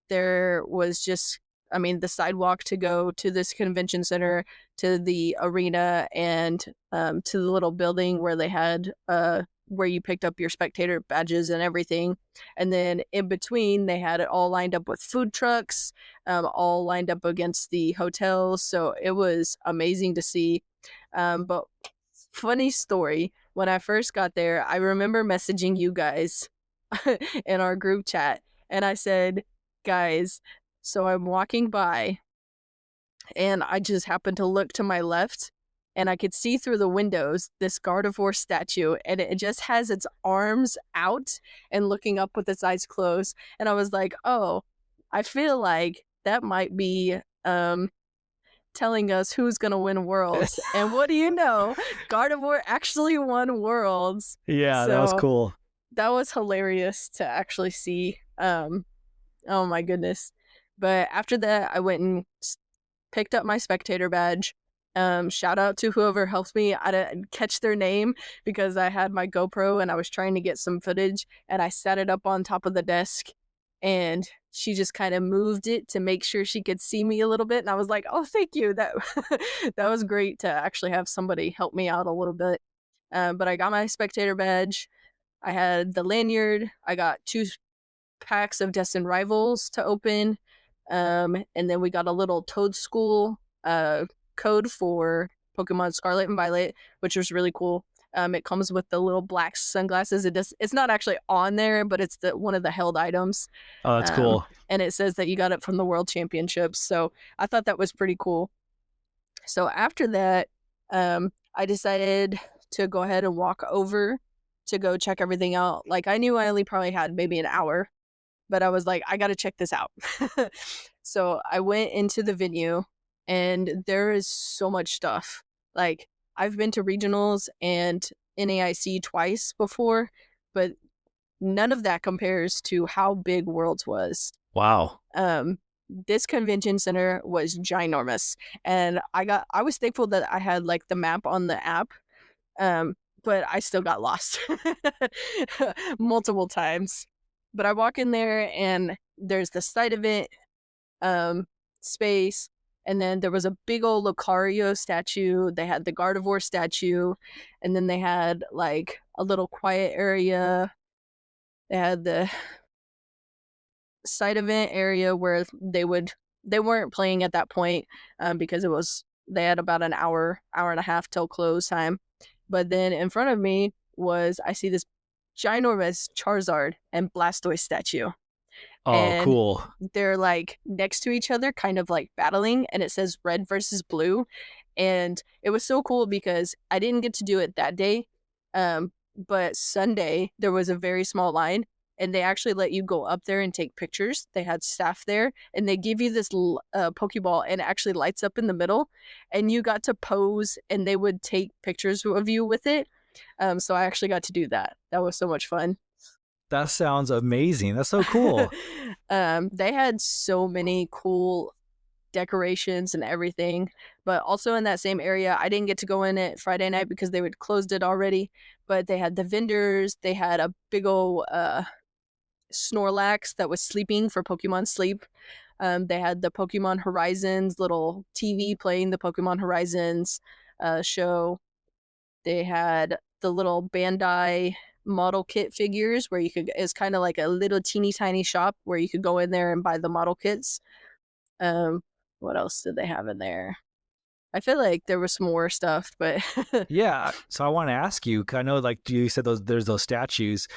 there was just I mean, the sidewalk to go to this convention center, to the arena, and to the little building where they had where you picked up your spectator badges and everything. And then in between, they had it all lined up with food trucks, all lined up against the hotels. So it was amazing to see. But funny story, when I first got there, I remember messaging you guys in our group chat, and I said, guys, so I'm walking by and I just happened to look to my left and I could see through the windows this Gardevoir statue, and it just has its arms out and looking up with its eyes closed. And I was like, oh, I feel like that might be telling us who's going to win Worlds. And what do you know? Gardevoir actually won Worlds. Yeah, that was So cool. that was hilarious to actually see. Oh my goodness. But after that, I went and picked up my spectator badge. Shout out to whoever helped me. I didn't catch their name because I had my GoPro and I was trying to get some footage, and I set it up on top of the desk, and she just kind of moved it to make sure she could see me a little bit. And I was like, oh, thank you. That that was great to actually have somebody help me out a little bit. But I got my spectator badge. I had the lanyard. I got 2 packs of Destined Rivals to open. And then we got a little Toadstool code for Pokemon Scarlet and Violet, which was really cool. It comes with the little black sunglasses. It's not actually on there, but it's one of the held items. Oh, that's cool. And it says that you got it from the World Championships. So I thought that was pretty cool. So after that, I decided to go ahead and walk over to go check everything out. Like, I knew I only probably had maybe an hour, but I was like, I got to check this out. So I went into the venue, and there is so much stuff. Like, I've been to regionals and NAIC twice before, but none of that compares to how big Worlds was. Wow. This convention center was ginormous, and I was thankful that I had like the map on the app, but I still got lost multiple times. But I walk in there and there's the side event space, and then there was a big old Lucario statue. They had the Gardevoir statue, and then they had like a little quiet area. They had the side event area where they weren't playing at that point because they had about an hour and a half till close time. But then in front of me I see this ginormous Charizard and Blastoise statue. Oh, And cool. they're like next to each other, kind of like battling, and it says red versus blue. And it was so cool because I didn't get to do it that day. But Sunday there was a very small line, and they actually let you go up there and take pictures. They had staff there, and they give you this Pokeball, and it actually lights up in the middle, and you got to pose, and they would take pictures of you with it. So I actually got to do that. That was so much fun. That sounds amazing. That's so cool. They had so many cool decorations and everything, but also in that same area, I didn't get to go in it Friday night because they had closed it already, but they had the vendors. They had a big old Snorlax that was sleeping for Pokemon Sleep. They had the Pokemon Horizons little TV playing the Pokemon Horizons show. They had the little Bandai model kit figures where it's kind of like a little teeny tiny shop where you could go in there and buy the model kits. What else did they have in there? I feel like there was some more stuff, but Yeah, so I want to ask you. 'Cause I know, like you said, there's those statues.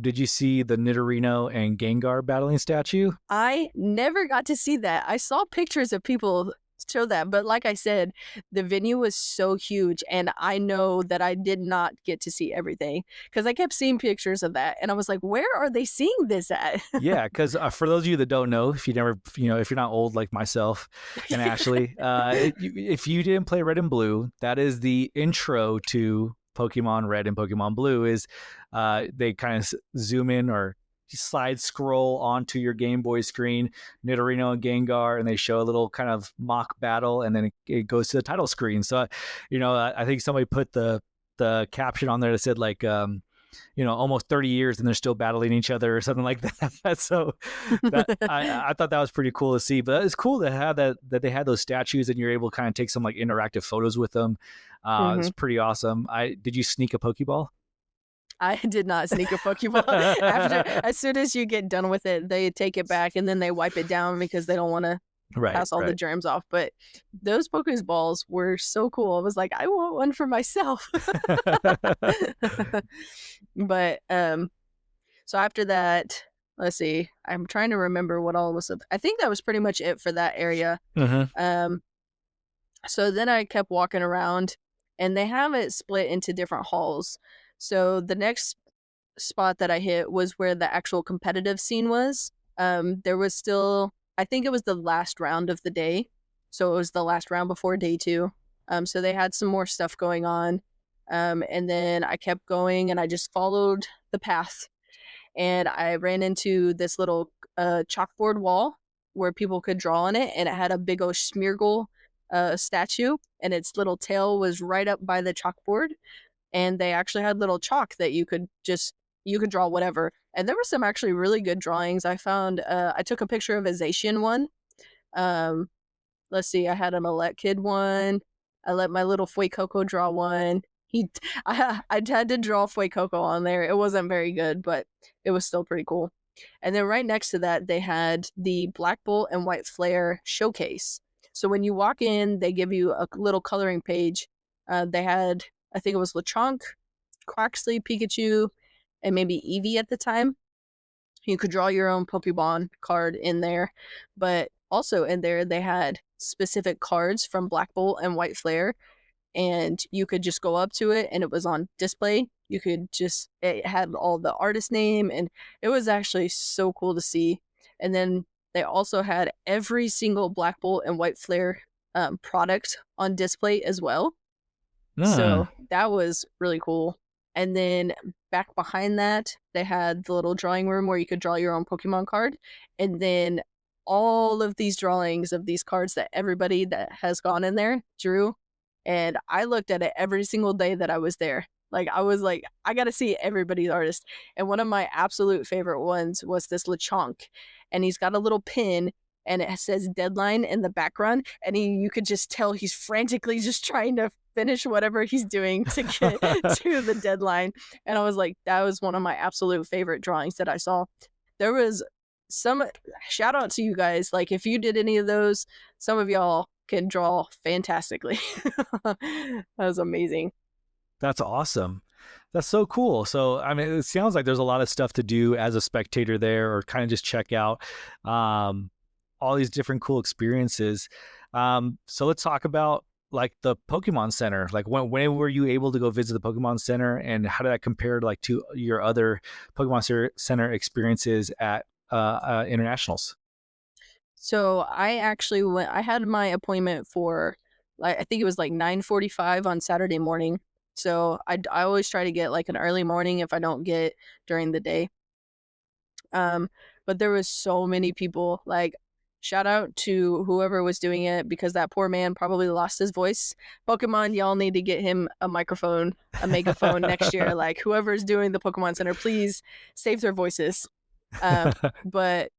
Did you see the Nidorino and Gengar battling statue? I never got to see that. I saw pictures of people show that, but like I said, the venue was so huge, and I know that I did not get to see everything because I kept seeing pictures of that, and I was like, where are they seeing this at? Yeah, because for those of you that don't know, if you never, if you're not old like myself and Ashley, if you didn't play Red and Blue, that is the intro to Pokemon Red and Pokemon Blue. Is they kind of zoom in or slide scroll onto your Game Boy screen, Nidorino and Gengar, and they show a little kind of mock battle, and then it goes to the title screen. So, I think somebody put the caption on there that said like. Almost 30 years and they're still battling each other or something like that. So I thought that was pretty cool to see. But it's cool to have that they had those statues and you're able to kind of take some like interactive photos with them. It's pretty awesome. Did you sneak a Pokeball? I did not sneak a Pokeball. As soon as you get done with it, they take it back and then they wipe it down because they don't want to pass all the germs off. But those Pokeballs were so cool. I was like, I want one for myself. But so after that, let's see. I'm trying to remember what all was. I think that was pretty much it for that area. So then I kept walking around, and they have it split into different halls. So the next spot that I hit was where the actual competitive scene was. There was still, I think it was the last round of the day. So it was the last round before day 2. So they had some more stuff going on. And then I kept going and I just followed the path. And I ran into this little chalkboard wall where people could draw on it. And it had a big old Smeargle statue. And its little tail was right up by the chalkboard. And they actually had little chalk that you could draw whatever. And there were some actually really good drawings. I found, I took a picture of a Zacian one. Let's see, I had a Millet Kid one. I let my little Fuecoco draw one. I had to draw Fuecoco on there. It wasn't very good, but it was still pretty cool. And then right next to that, they had the Black Bolt and White Flare showcase. So when you walk in, they give you a little coloring page. They had, I think it was Lechonk, Quaxley, Pikachu, and maybe Eevee at the time. You could draw your own Pokemon card in there. But also in there, they had specific cards from Black Bolt and White Flare. And you could just go up to it and it was on display. It had all the artist name and it was actually so cool to see. And then they also had every single Black Bolt and White Flare product on display as well. So that was really cool. And then back behind that, they had the little drawing room where you could draw your own Pokemon card. And then all of these drawings of these cards that everybody that has gone in there drew. And I looked at it every single day that I was there. Like, I was like, I got to see everybody's artist. And one of my absolute favorite ones was this Lechonk. And he's got a little pin and it says deadline in the background. And you could just tell he's frantically just trying to finish whatever he's doing to get to the deadline. And I was like, that was one of my absolute favorite drawings that I saw. There was some, shout out to you guys. Like, if you did any of those, some of y'all can draw fantastically. That was amazing. That's awesome. That's so cool. So, I mean, it sounds like there's a lot of stuff to do as a spectator there, or kind of just check out all these different cool experiences. So let's talk about like the Pokemon Center. Like, when were you able to go visit the Pokemon Center, and how did that compare to to your other Pokemon Center experiences at internationals? So I actually went. I had my appointment for, I think it was like 9:45 on Saturday morning. So I always try to get like an early morning if I don't get during the day. But there was so many people. Like, shout out to whoever was doing it, because that poor man probably lost his voice. Pokemon, y'all need to get him a microphone, a megaphone next year. Like, whoever's doing the Pokemon Center, please save their voices. But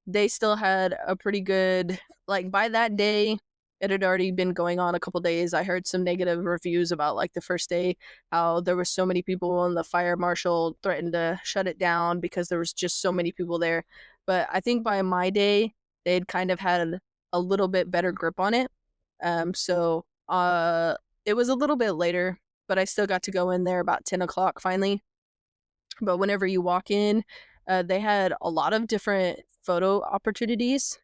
they still had a pretty good, like, by that day, it had already been going on a couple days. I heard some negative reviews about like the first day, how there were so many people and the fire marshal threatened to shut it down because there was just so many people there. But I think by my day, they'd kind of had a little bit better grip on it. So Uh, it was a little bit later, but I still got to go in there about 10 o'clock finally. But whenever you walk in, they had a lot of different photo opportunities.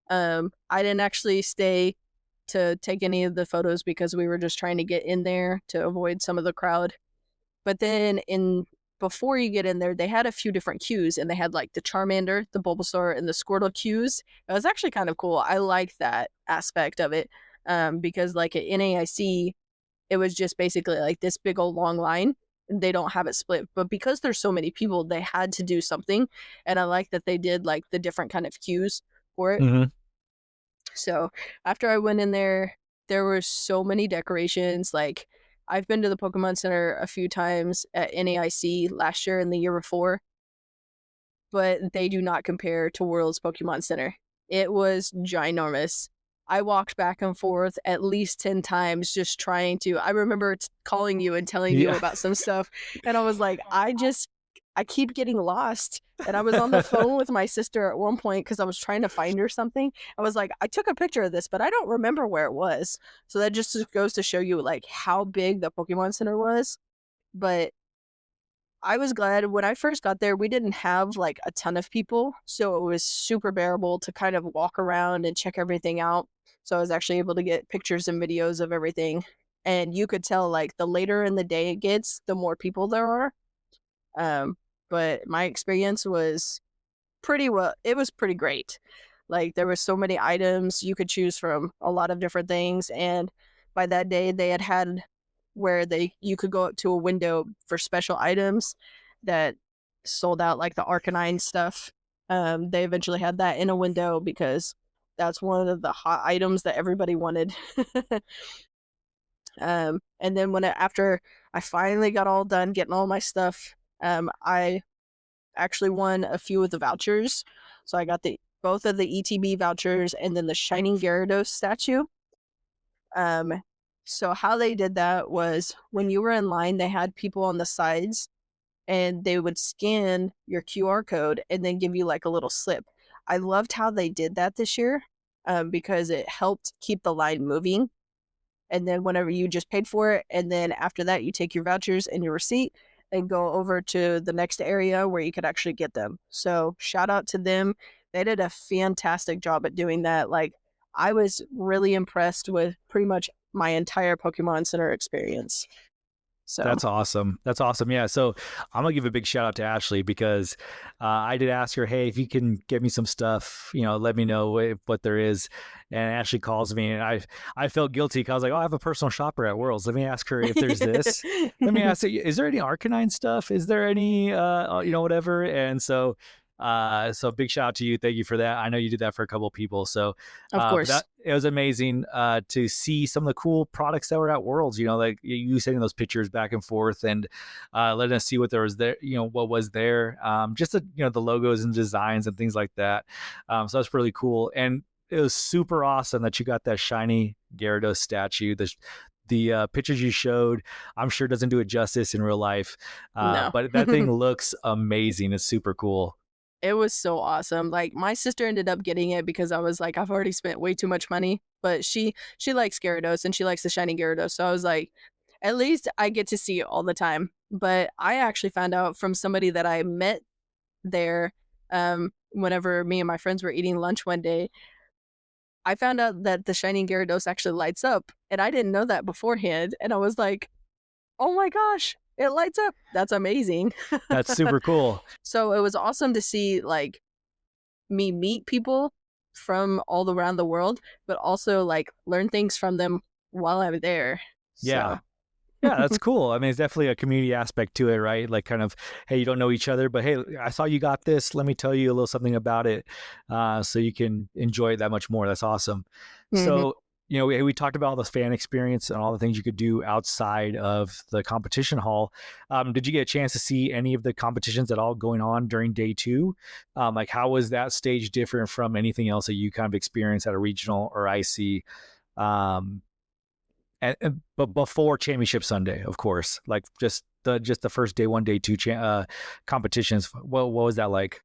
I didn't actually stay to take any of the photos because we were just trying to get in there to avoid some of the crowd. But then in before you get in there, they had a few different queues, and they had like the Charmander, the Bulbasaur, and the Squirtle queues. It was actually kind of cool. I like that aspect of it, because like at NAIC, it was just basically like this big old long line. And they don't have it split, but because there's so many people, they had to do something, and I like that they did like the different kind of queues for it. Mm-hmm. So after I went in there, there were so many decorations. Like I've been to the Pokemon Center a few times at NAIC last year and the year before, but they do not compare to World's Pokemon Center. It was ginormous. I walked back and forth at least 10 times just trying to. I remember calling you and telling you Yeah. about some stuff, and I was like, I keep getting lost. And I was on the phone with my sister at one point because I was trying to find her something. I was like, I took a picture of this, but I don't remember where it was. So that just goes to show you like how big the Pokemon Center was. But I was glad when I first got there, we didn't have like a ton of people. So it was super bearable to kind of walk around and check everything out. So I was actually able to get pictures and videos of everything. And you could tell like the later in the day it gets, the more people there are. Um, but my experience was it was pretty great. Like there were so many items you could choose from, a lot of different things, and by that day they had where you could go up to a window for special items that sold out, like the Arcanine stuff. They eventually had that in a window because that's one of the hot items that everybody wanted. And then after I finally got all done getting all my stuff, I actually won a few of the vouchers. So I got both of the ETB vouchers and then the Shining Gyarados statue. So how they did that was when you were in line, they had people on the sides and they would scan your QR code and then give you like a little slip. I loved how they did that this year, because it helped keep the line moving. And then whenever you just paid for it, and then after that, you take your vouchers and your receipt and go over to the next area where you could actually get them. So shout out to them. They did a fantastic job at doing that. Like I was really impressed with pretty much my entire Pokemon Center experience. So That's awesome. That's awesome. Yeah. So I'm gonna give a big shout out to Ashley because I did ask her, hey, if you can get me some stuff, let me know what there is. And Ashley calls me, and I felt guilty because I was like, oh, I have a personal shopper at Worlds. Let me ask her if there's this. Let me ask, is there any Arcanine stuff? Is there any, whatever? And so big shout out to you. Thank you for that. I know you did that for a couple of people. So, of course. it was amazing to see some of the cool products that were at Worlds, like you sending those pictures back and forth and letting us see what there was there, what was there. Just the logos and designs and things like that. So that's really cool. And it was super awesome that you got that shiny Gyarados statue. The pictures you showed, I'm sure doesn't do it justice in real life. No. But that thing looks amazing. It's super cool. It was so awesome. Like my sister ended up getting it because I was like, I've already spent way too much money. But she likes Gyarados and she likes the shiny Gyarados. So I was like, at least I get to see it all the time. But I actually found out from somebody that I met there, whenever me and my friends were eating lunch one day. I found out that the shiny Gyarados actually lights up, and I didn't know that beforehand. And I was like, oh my gosh, it lights up. That's amazing. That's super cool. So it was awesome to see like me meet people from all around the world, but also like learn things from them while I'm there. Yeah. So Yeah, that's cool. I mean, it's definitely a community aspect to it, right? Like kind of, hey, you don't know each other, but hey, I saw you got this. Let me tell you a little something about it, so you can enjoy it that much more. That's awesome. Mhm. So, we talked about all the fan experience and all the things you could do outside of the competition hall. Did you get a chance to see any of the competitions at all going on during day 2? Like, how was that stage different from anything else that you kind of experienced at a regional or IC? But before Championship Sunday, of course, like just the first day 1, day 2 competitions. What was that like?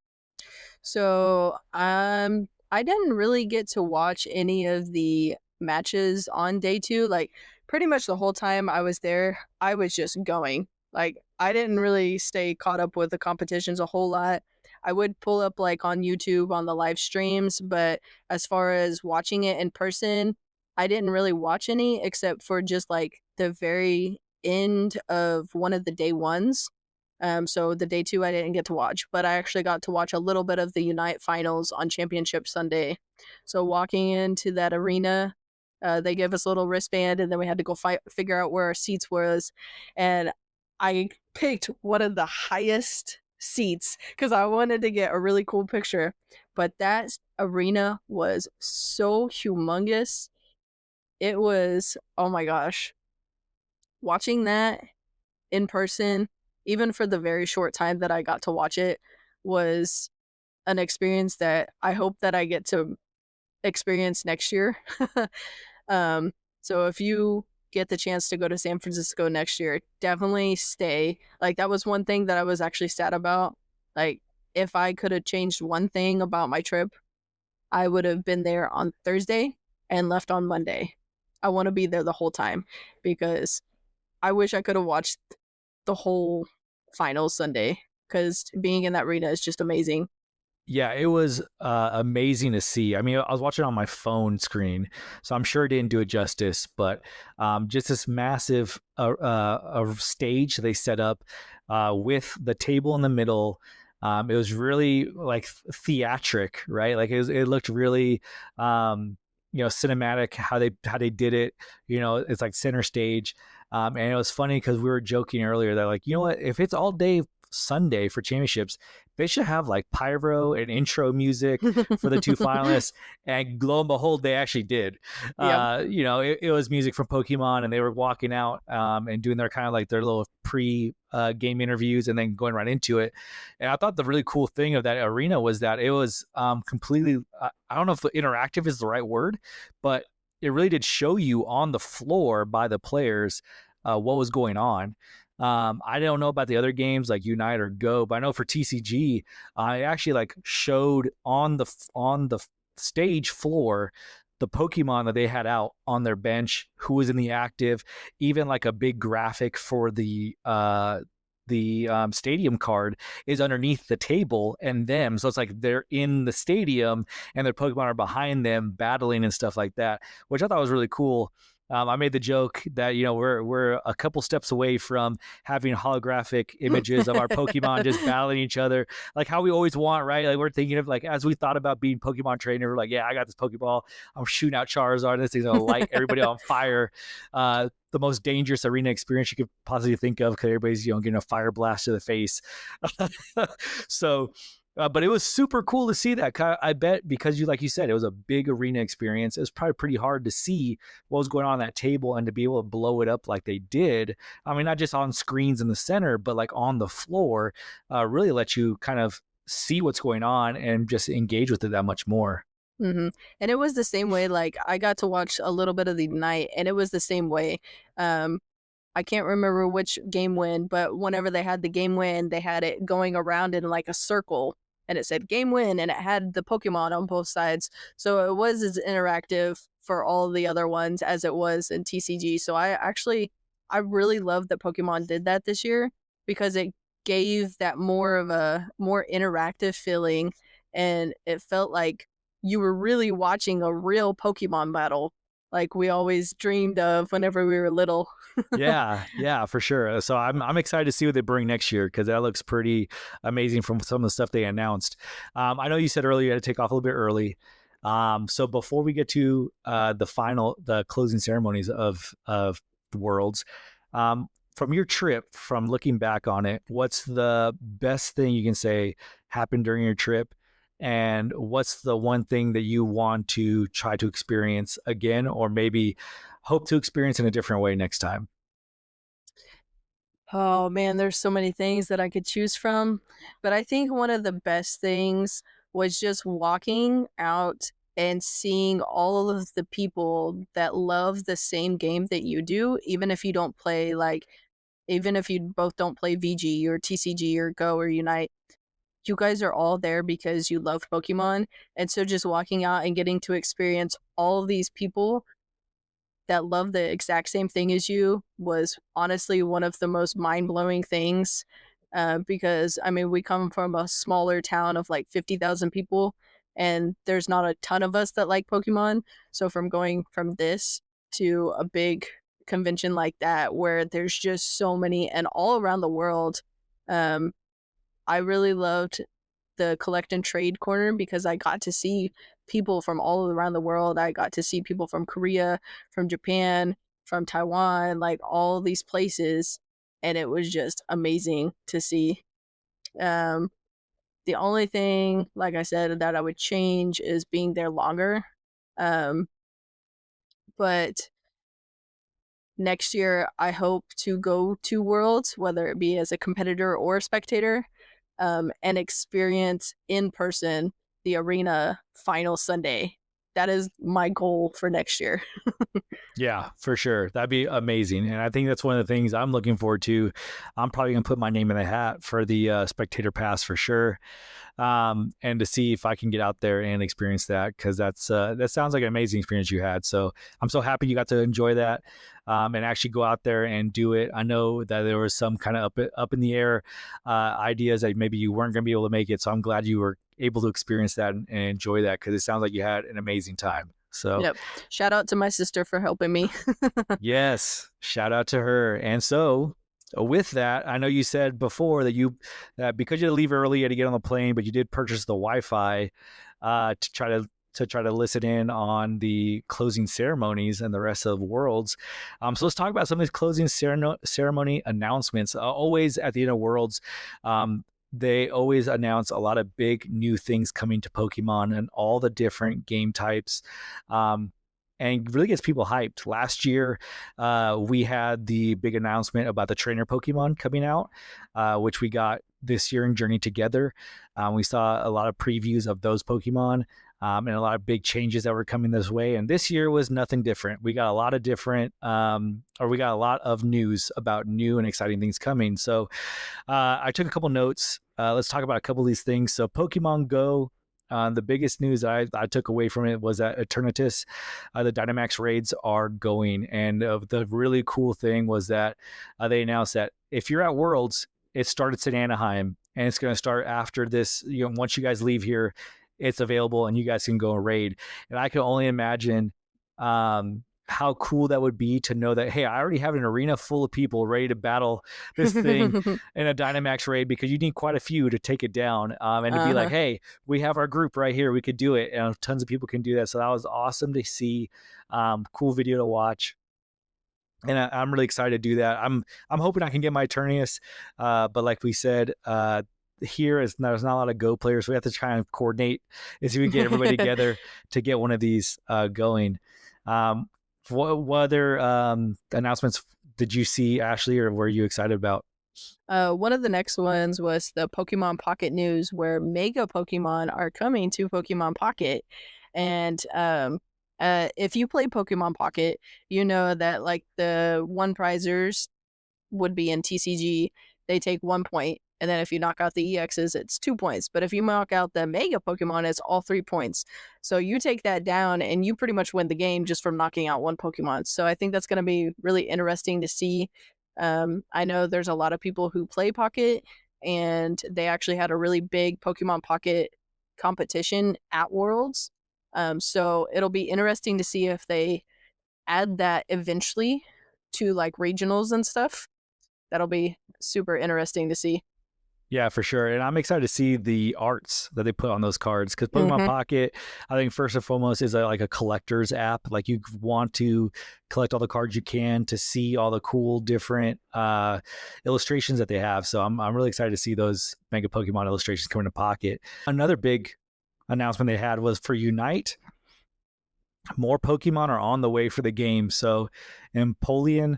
So I didn't really get to watch any of the matches on day 2. Like, pretty much the whole time I was there, I was just going. Like, I didn't really stay caught up with the competitions a whole lot. I would pull up, like, on YouTube on the live streams, but as far as watching it in person, I didn't really watch any except for just, like, the very end of one of the day 1s. So the day 2 I didn't get to watch, but I actually got to watch a little bit of the Unite finals on Championship Sunday. So walking into that arena, they gave us a little wristband, and then we had to go figure out where our seats was, and I picked one of the highest seats because I wanted to get a really cool picture. But that arena was so humongous. It was, oh my gosh, watching that in person, even for the very short time that I got to watch it, was an experience that I hope that I get to experience next year. um, so if you get the chance to go to San Francisco next year, definitely stay. Like, that was one thing that I was actually sad about. Like, if I could have changed one thing about my trip, I would have been there on Thursday and left on Monday. I want to be there the whole time because I wish I could have watched the whole final Sunday because being in that arena is just amazing. Yeah, it was amazing to see. I mean, I was watching on my phone screen, so I'm sure it didn't do it justice. But just this massive stage they set up with the table in the middle. It was really like theatric, right? Like it looked really, cinematic how they did it. It's like center stage, and it was funny because we were joking earlier that, like, you know what, if it's all day Sunday for championships, they should have like pyro and intro music for the two finalists. And lo and behold, they actually did. Yep. It was music from Pokemon, and they were walking out and doing their kind of like their little pre game interviews and then going right into it. And I thought the really cool thing of that arena was that it was completely, I don't know if interactive is the right word, but it really did show you on the floor by the players what was going on. I don't know about the other games like Unite or Go, but I know for TCG, I actually like showed on the stage floor the Pokemon that they had out on their bench, who was in the active, even like a big graphic for the stadium card is underneath the table and them. So it's like they're in the stadium and their Pokemon are behind them battling and stuff like that, which I thought was really cool. I made the joke that we're a couple steps away from having holographic images of our Pokemon just battling each other, like how we always want, right? Like we're thinking of, like, as we thought about being Pokemon trainer, we're like, yeah, I got this Pokeball, I'm shooting out Charizard, this thing's gonna light everybody on fire. The most dangerous arena experience you could possibly think of because everybody's getting a fire blast to the face. So. But it was super cool to see that. I bet because like you said, it was a big arena experience. It was probably pretty hard to see what was going on that table and to be able to blow it up like they did. I mean, not just on screens in the center, but like on the floor, really let you kind of see what's going on and just engage with it that much more. Mm-hmm. And it was the same way. Like, I got to watch a little bit of the night, and it was the same way. I can't remember which game win, but whenever they had the game win, they had it going around in like a circle, and it said game win, and it had the Pokemon on both sides. So it was as interactive for all the other ones as it was in TCG. So I really love that Pokemon did that this year because it gave that more of a more interactive feeling, and it felt like you were really watching a real Pokemon battle like we always dreamed of whenever we were little. Yeah, for sure. So I'm excited to see what they bring next year because that looks pretty amazing from some of the stuff they announced. I know you said earlier you had to take off a little bit early. So before we get to the closing ceremonies of the Worlds, from your trip, from looking back on it, what's the best thing you can say happened during your trip? And what's the one thing that you want to try to experience again, or maybe hope to experience in a different way next time? Oh man, there's so many things that I could choose from. But I think one of the best things was just walking out and seeing all of the people that love the same game that you do, even if you don't play even if you both don't play VG or TCG or Go or Unite. You guys are all there because you love Pokemon. And so just walking out and getting to experience all of these people that love the exact same thing as you was honestly one of the most mind-blowing things, because, I mean, we come from a smaller town of, like, 50,000 people, and there's not a ton of us that like Pokemon, so from going from this to a big convention like that where there's just so many and all around the world, um, I really loved the collect and trade corner because I got to see people from all around the world. I got to see people from Korea, from Japan, from Taiwan, like all these places. And it was just amazing to see. Um, the only thing, like I said, that I would change is being there longer. Um, but next year, I hope to go to Worlds, whether it be as a competitor or a spectator, and experience in person the arena final Sunday. That is my goal for next year. Yeah, for sure. That'd be amazing. And I think that's one of the things I'm looking forward to. I'm probably going to put my name in the hat for the spectator pass for sure. And to see if I can get out there and experience that, because that sounds like an amazing experience you had. So I'm so happy you got to enjoy that, and actually go out there and do it. I know that there was some kind of up in the air ideas that maybe you weren't going to be able to make it. So I'm glad you were able to experience that and enjoy that, because it sounds like you had an amazing time. So Yep. Shout out to my sister for helping me. yes, shout out to her. And so with that, I know you said before that because you had to leave early, you had to get on the plane, but you did purchase the Wi-Fi to try to listen in on the closing ceremonies and the rest of the Worlds. So let's talk about some of these closing ceremony announcements. Always at the end of Worlds, they always announce a lot of big new things coming to Pokemon and all the different game types. And really gets people hyped. Last year, we had the big announcement about the trainer Pokemon coming out, which we got this year in Journey Together. We saw a lot of previews of those Pokemon, and a lot of big changes that were coming this way. And this year was nothing different. We got a lot of we got a lot of news about new and exciting things coming. So I took a couple notes. Let's talk about a couple of these things. So Pokemon Go. The biggest news I took away from it was that Eternatus, the Dynamax raids are going. And the really cool thing was that they announced that if you're at Worlds, it starts in Anaheim, and it's going to start after this. Once you guys leave here, it's available, and you guys can go and raid. And I can only imagine how cool that would be to know that, hey, I already have an arena full of people ready to battle this thing in a Dynamax raid, because you need quite a few to take it down. And to be like, hey, we have our group right here. We could do it. And tons of people can do that. So that was awesome to see. Cool video to watch. And I'm really excited to do that. I'm hoping I can get my Eternius. But like we said, there's not a lot of Go players. So we have to try and coordinate as we get everybody together to get one of these going. What other announcements did you see, Ashley, or were you excited about? One of the next ones was the Pokemon Pocket news, where Mega Pokemon are coming to Pokemon Pocket. And if you play Pokemon Pocket, you know that like the one prizers would be in TCG, they take 1 point. And then if you knock out the EXs, it's 2 points. But if you knock out the Mega Pokemon, it's all 3 points. So you take that down and you pretty much win the game just from knocking out one Pokemon. So I think that's going to be really interesting to see. I know there's a lot of people who play Pocket, and they actually had a really big Pokemon Pocket competition at Worlds. So it'll be interesting to see if they add that eventually to like regionals and stuff. That'll be super interesting to see. Yeah, for sure. And I'm excited to see the arts that they put on those cards, because Pokemon Pocket, I think first and foremost is like a collector's app. Like you want to collect all the cards you can to see all the cool different illustrations that they have. So I'm really excited to see those Mega Pokemon illustrations coming to Pocket. Another big announcement they had was for Unite. More Pokemon are on the way for the game. So Empoleon,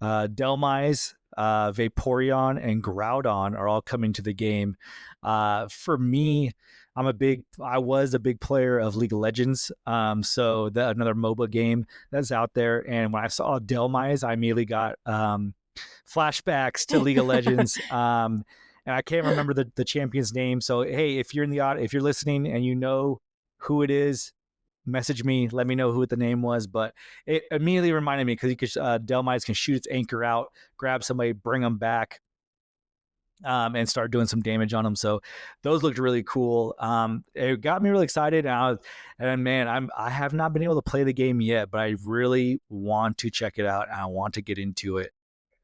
Delmise, Vaporeon, and Groudon are all coming to the game. For me, I was a big player of League of Legends. So another MOBA game that's out there. And when I saw Delmise, I immediately got flashbacks to League of Legends. And I can't remember the champion's name. So hey, if you're listening and you know who it is, message me, let me know who the name was. But it immediately reminded me because you could Delmize can shoot its anchor out, grab somebody, bring them back, and start doing some damage on them. So those looked really cool. It got me really excited. And man, I have not been able to play the game yet, but I really want to check it out and I want to get into it.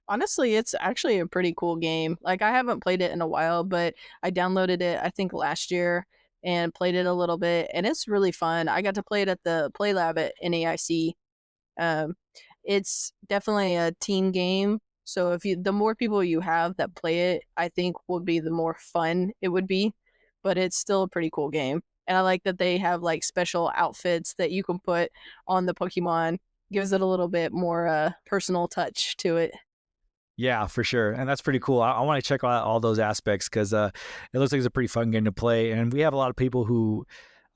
Honestly, it's actually a pretty cool game. Like, I haven't played it in a while, but I downloaded it, I think, last year and played it a little bit, and it's really fun. I got to play it at the Play Lab at NAIC. Um, it's definitely a team game. So the more people you have that play it, I think would be the more fun it would be. But it's still a pretty cool game. And I like that they have like special outfits that you can put on the Pokemon. Gives it a little bit more personal touch to it. Yeah, for sure. And that's pretty cool. I want to check out all those aspects because it looks like it's a pretty fun game to play. And we have a lot of people who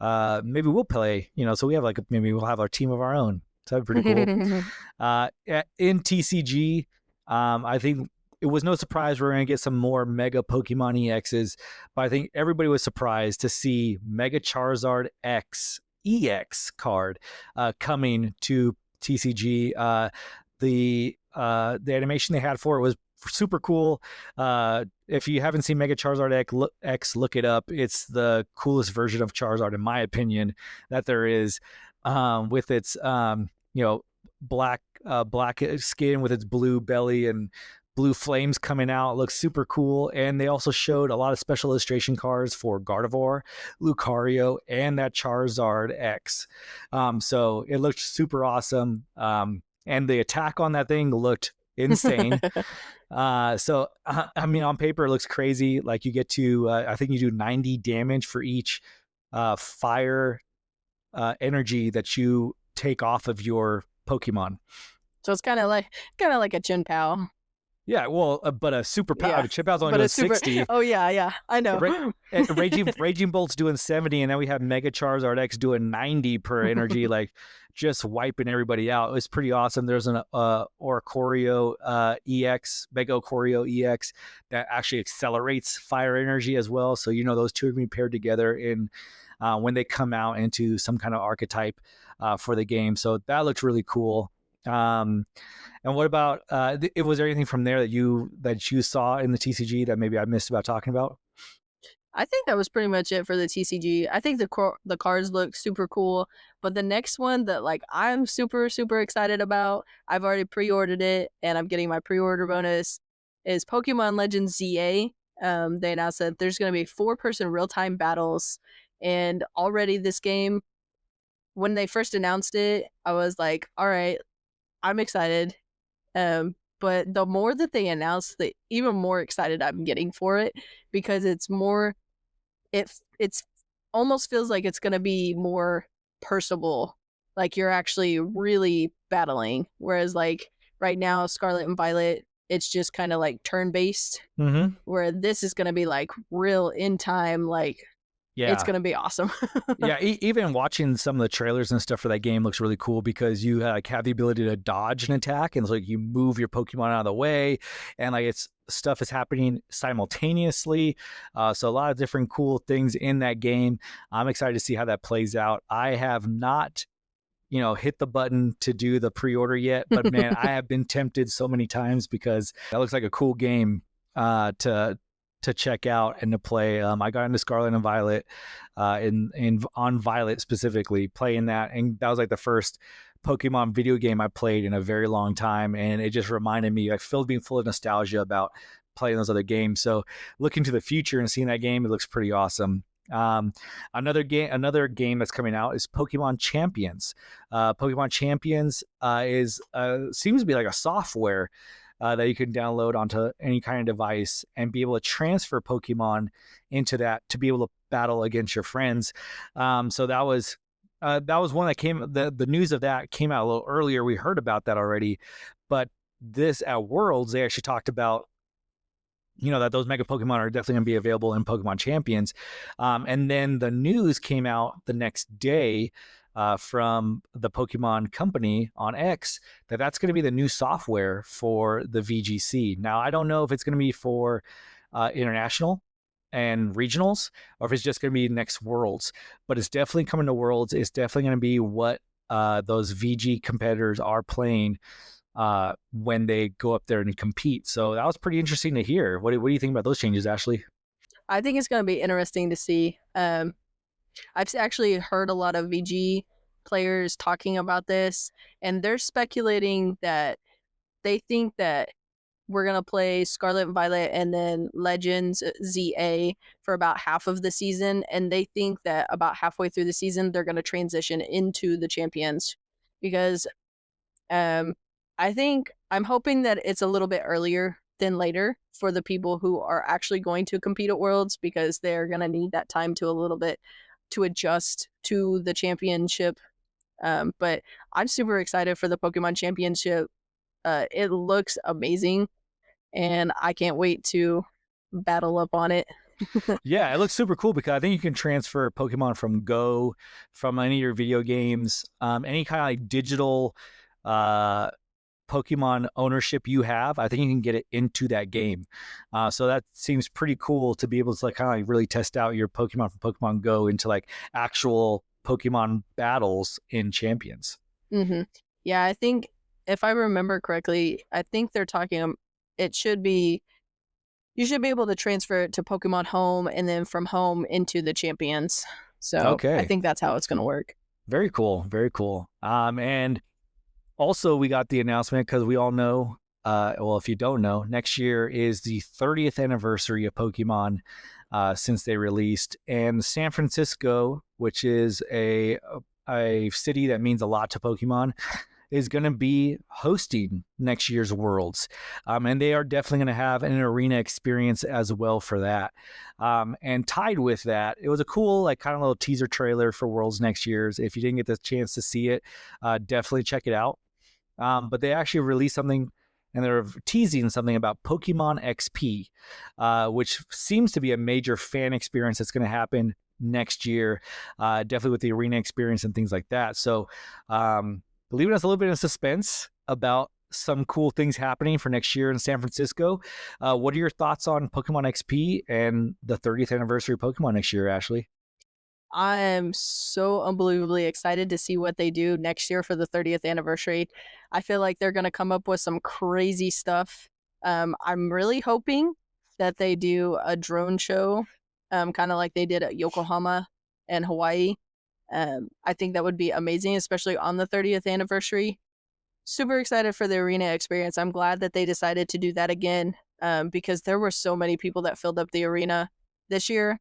maybe we'll play, so we have maybe we'll have our team of our own. So that'd be pretty cool. In TCG, I think it was no surprise we're going to get some more Mega Pokemon EXs, but I think everybody was surprised to see Mega Charizard X EX card coming to TCG. The animation they had for it was super cool. If you haven't seen Mega Charizard X, look it up. It's the coolest version of Charizard, in my opinion, that there is, with its black skin with its blue belly and blue flames coming out. It looks super cool. And they also showed a lot of special illustration cards for Gardevoir, Lucario, and that Charizard X. So it looked super awesome. And the attack on that thing looked insane. So I mean, on paper it looks crazy. Like you get to I think you do 90 damage for each fire energy that you take off of your Pokemon. So it's kind of like a Chin Pao. Yeah, well, but a super power. Yeah, Chip Out's only doing 60. Oh yeah, I know. Raging Bolt's doing 70, and then we have Mega Charizard X doing 90 per energy, like just wiping everybody out. It was pretty awesome. There's an Oricorio EX, Mega Oricorio EX, that actually accelerates fire energy as well. So those two are going to be paired together in when they come out into some kind of archetype for the game. So that looks really cool. And what about was there anything from there that you saw in the TCG that maybe I missed about talking about? I think that was pretty much it for the TCG. I think the cards look super cool, but the next one that I'm super super excited about, I've already pre-ordered it and I'm getting my pre-order bonus, is Pokemon Legends ZA. They announced that there's going to be 4-person real-time battles, and already this game, when they first announced it, I was like, all right, I'm excited. But the more that they announce, the even more excited I'm getting for it, because it's more, it's almost feels like it's gonna be more personable, like you're actually really battling. Whereas right now, Scarlet and Violet, it's just kind of like turn based. Mm-hmm. Where this is gonna be like real in time, Yeah, it's gonna be awesome. Yeah, even watching some of the trailers and stuff for that game looks really cool because you have the ability to dodge an attack, and it's like you move your Pokemon out of the way, and stuff is happening simultaneously. So a lot of different cool things in that game. I'm excited to see how that plays out. I have not hit the button to do the pre-order yet, but man, I have been tempted so many times because that looks like a cool game to check out and to play. I got into Scarlet and Violet, on Violet specifically, playing that, and that was like the first Pokemon video game I played in a very long time, and it just reminded me, being full of nostalgia about playing those other games. So looking to the future and seeing that game, it looks pretty awesome. Another game that's coming out is Pokemon Champions. Pokemon Champions seems to be like a software that you can download onto any kind of device and be able to transfer Pokemon into that to be able to battle against your friends. So that was one that came. The news of that came out a little earlier. We heard about that already, but this at Worlds they actually talked about that those Mega Pokemon are definitely going to be available in Pokemon Champions. And then the news came out the next day from the Pokemon company on X that's going to be the new software for the VGC. Now, I don't know if it's going to be for international and regionals, or if it's just going to be next Worlds. But it's definitely coming to Worlds. It's definitely going to be what those VG competitors are playing when they go up there and compete. So that was pretty interesting to hear. What do you think about those changes, Ashley? I think it's going to be interesting to see. I've actually heard a lot of VG players talking about this, and they're speculating that they think that we're going to play Scarlet and Violet and then Legends ZA for about half of the season. And they think that about halfway through the season, they're going to transition into the champions because I'm hoping that it's a little bit earlier than later for the people who are actually going to compete at Worlds because they're going to need that time to a little bit to adjust to the championship. But I'm super excited for the Pokemon Championship. It looks amazing, and I can't wait to battle up on it. Yeah, it looks super cool because I think you can transfer Pokemon from Go, from any of your video games, any kind of like digital Pokemon ownership you have. I think you can get it into that game. So that seems pretty cool to be able to like kind of like really test out your Pokemon from Pokemon Go into like actual Pokemon battles in Champions. Mm-hmm. Yeah, I think if I remember correctly, I think they're talking. It should be you should be able to transfer it to Pokemon Home and then from Home into the Champions. So I Okay. think that's how it's going to work. Very cool. Very cool. And also we got the announcement because we all know, well, if you don't know, next year is the 30th anniversary of Pokemon since they released. And San Francisco, which is a city that means a lot to Pokemon, is going to be hosting next year's Worlds. And they are definitely going to have an arena experience as well for that. And tied with that, it was a cool, like kind of little teaser trailer for Worlds next year's. If you didn't get the chance to see it, definitely check it out. But they actually released something and they're teasing something about Pokemon XP, which seems to be a major fan experience that's going to happen next year, definitely with the arena experience and things like that. So, leaving us a little bit in suspense about some cool things happening for next year in San Francisco. What are your thoughts on Pokemon XP and the 30th anniversary of Pokemon next year, Ashley? I am so unbelievably excited to see what they do next year for the 30th anniversary. I feel like they're going to come up with some crazy stuff. I'm really hoping that they do a drone show, kind of like they did at Yokohama and Hawaii. I think that would be amazing, especially on the 30th anniversary. Super excited for the arena experience. I'm glad that they decided to do that again because there were so many people that filled up the arena this year.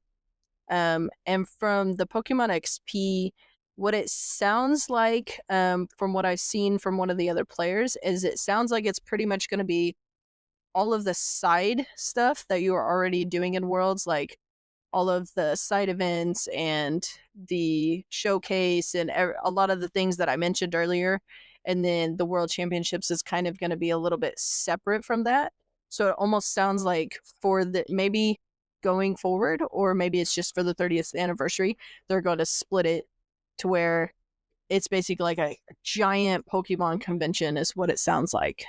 And from the Pokemon XP, what it sounds like, from what I've seen from one of the other players, is it sounds like it's pretty much going to be all of the side stuff that you are already doing in Worlds, like all of the side events and the showcase and a lot of the things that I mentioned earlier. And then the World Championships is kind of going to be a little bit separate from that. So it almost sounds like for the maybe going forward, or maybe it's just for the 30th anniversary, they're going to split it to where it's basically like a giant Pokemon convention, is what it sounds like.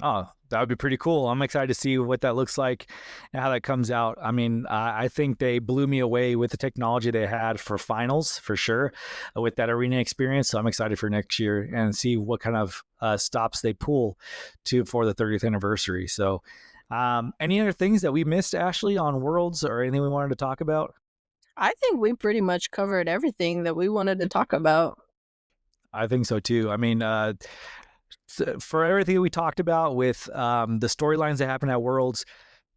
Oh, that would be pretty cool. I'm excited to see what that looks like and how that comes out. I mean, I think they blew me away with the technology they had for finals, for sure, with that arena experience. So I'm excited for next year and see what kind of stops they pull for the 30th anniversary. So any other things that we missed, Ashley, on Worlds or anything we wanted to talk about? I think we pretty much covered everything that we wanted to talk about. I think so too. I mean, for everything we talked about with the storylines that happened at Worlds,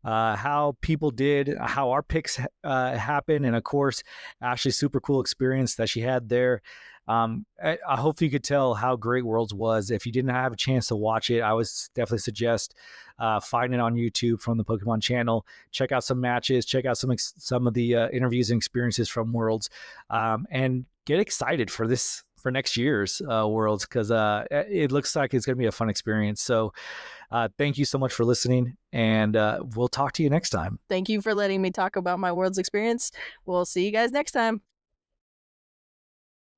how people did, how our picks happened, and of course, Ashley's super cool experience that she had there. I hope you could tell how great Worlds was. If you didn't have a chance to watch it, I would definitely suggest find it on YouTube from the Pokemon channel. Check out some matches, check out some of the interviews and experiences from Worlds, and get excited for next year's Worlds because it looks like it's going to be a fun experience. So thank you so much for listening, and we'll talk to you next time. Thank you for letting me talk about my Worlds experience. We'll see you guys next time.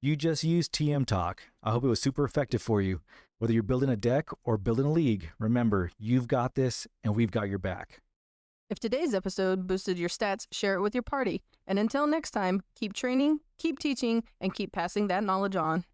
You just used TM Talk. I hope it was super effective for you. Whether you're building a deck or building a league, remember, you've got this and we've got your back. If today's episode boosted your stats, share it with your party. And until next time, keep training, keep teaching, and keep passing that knowledge on.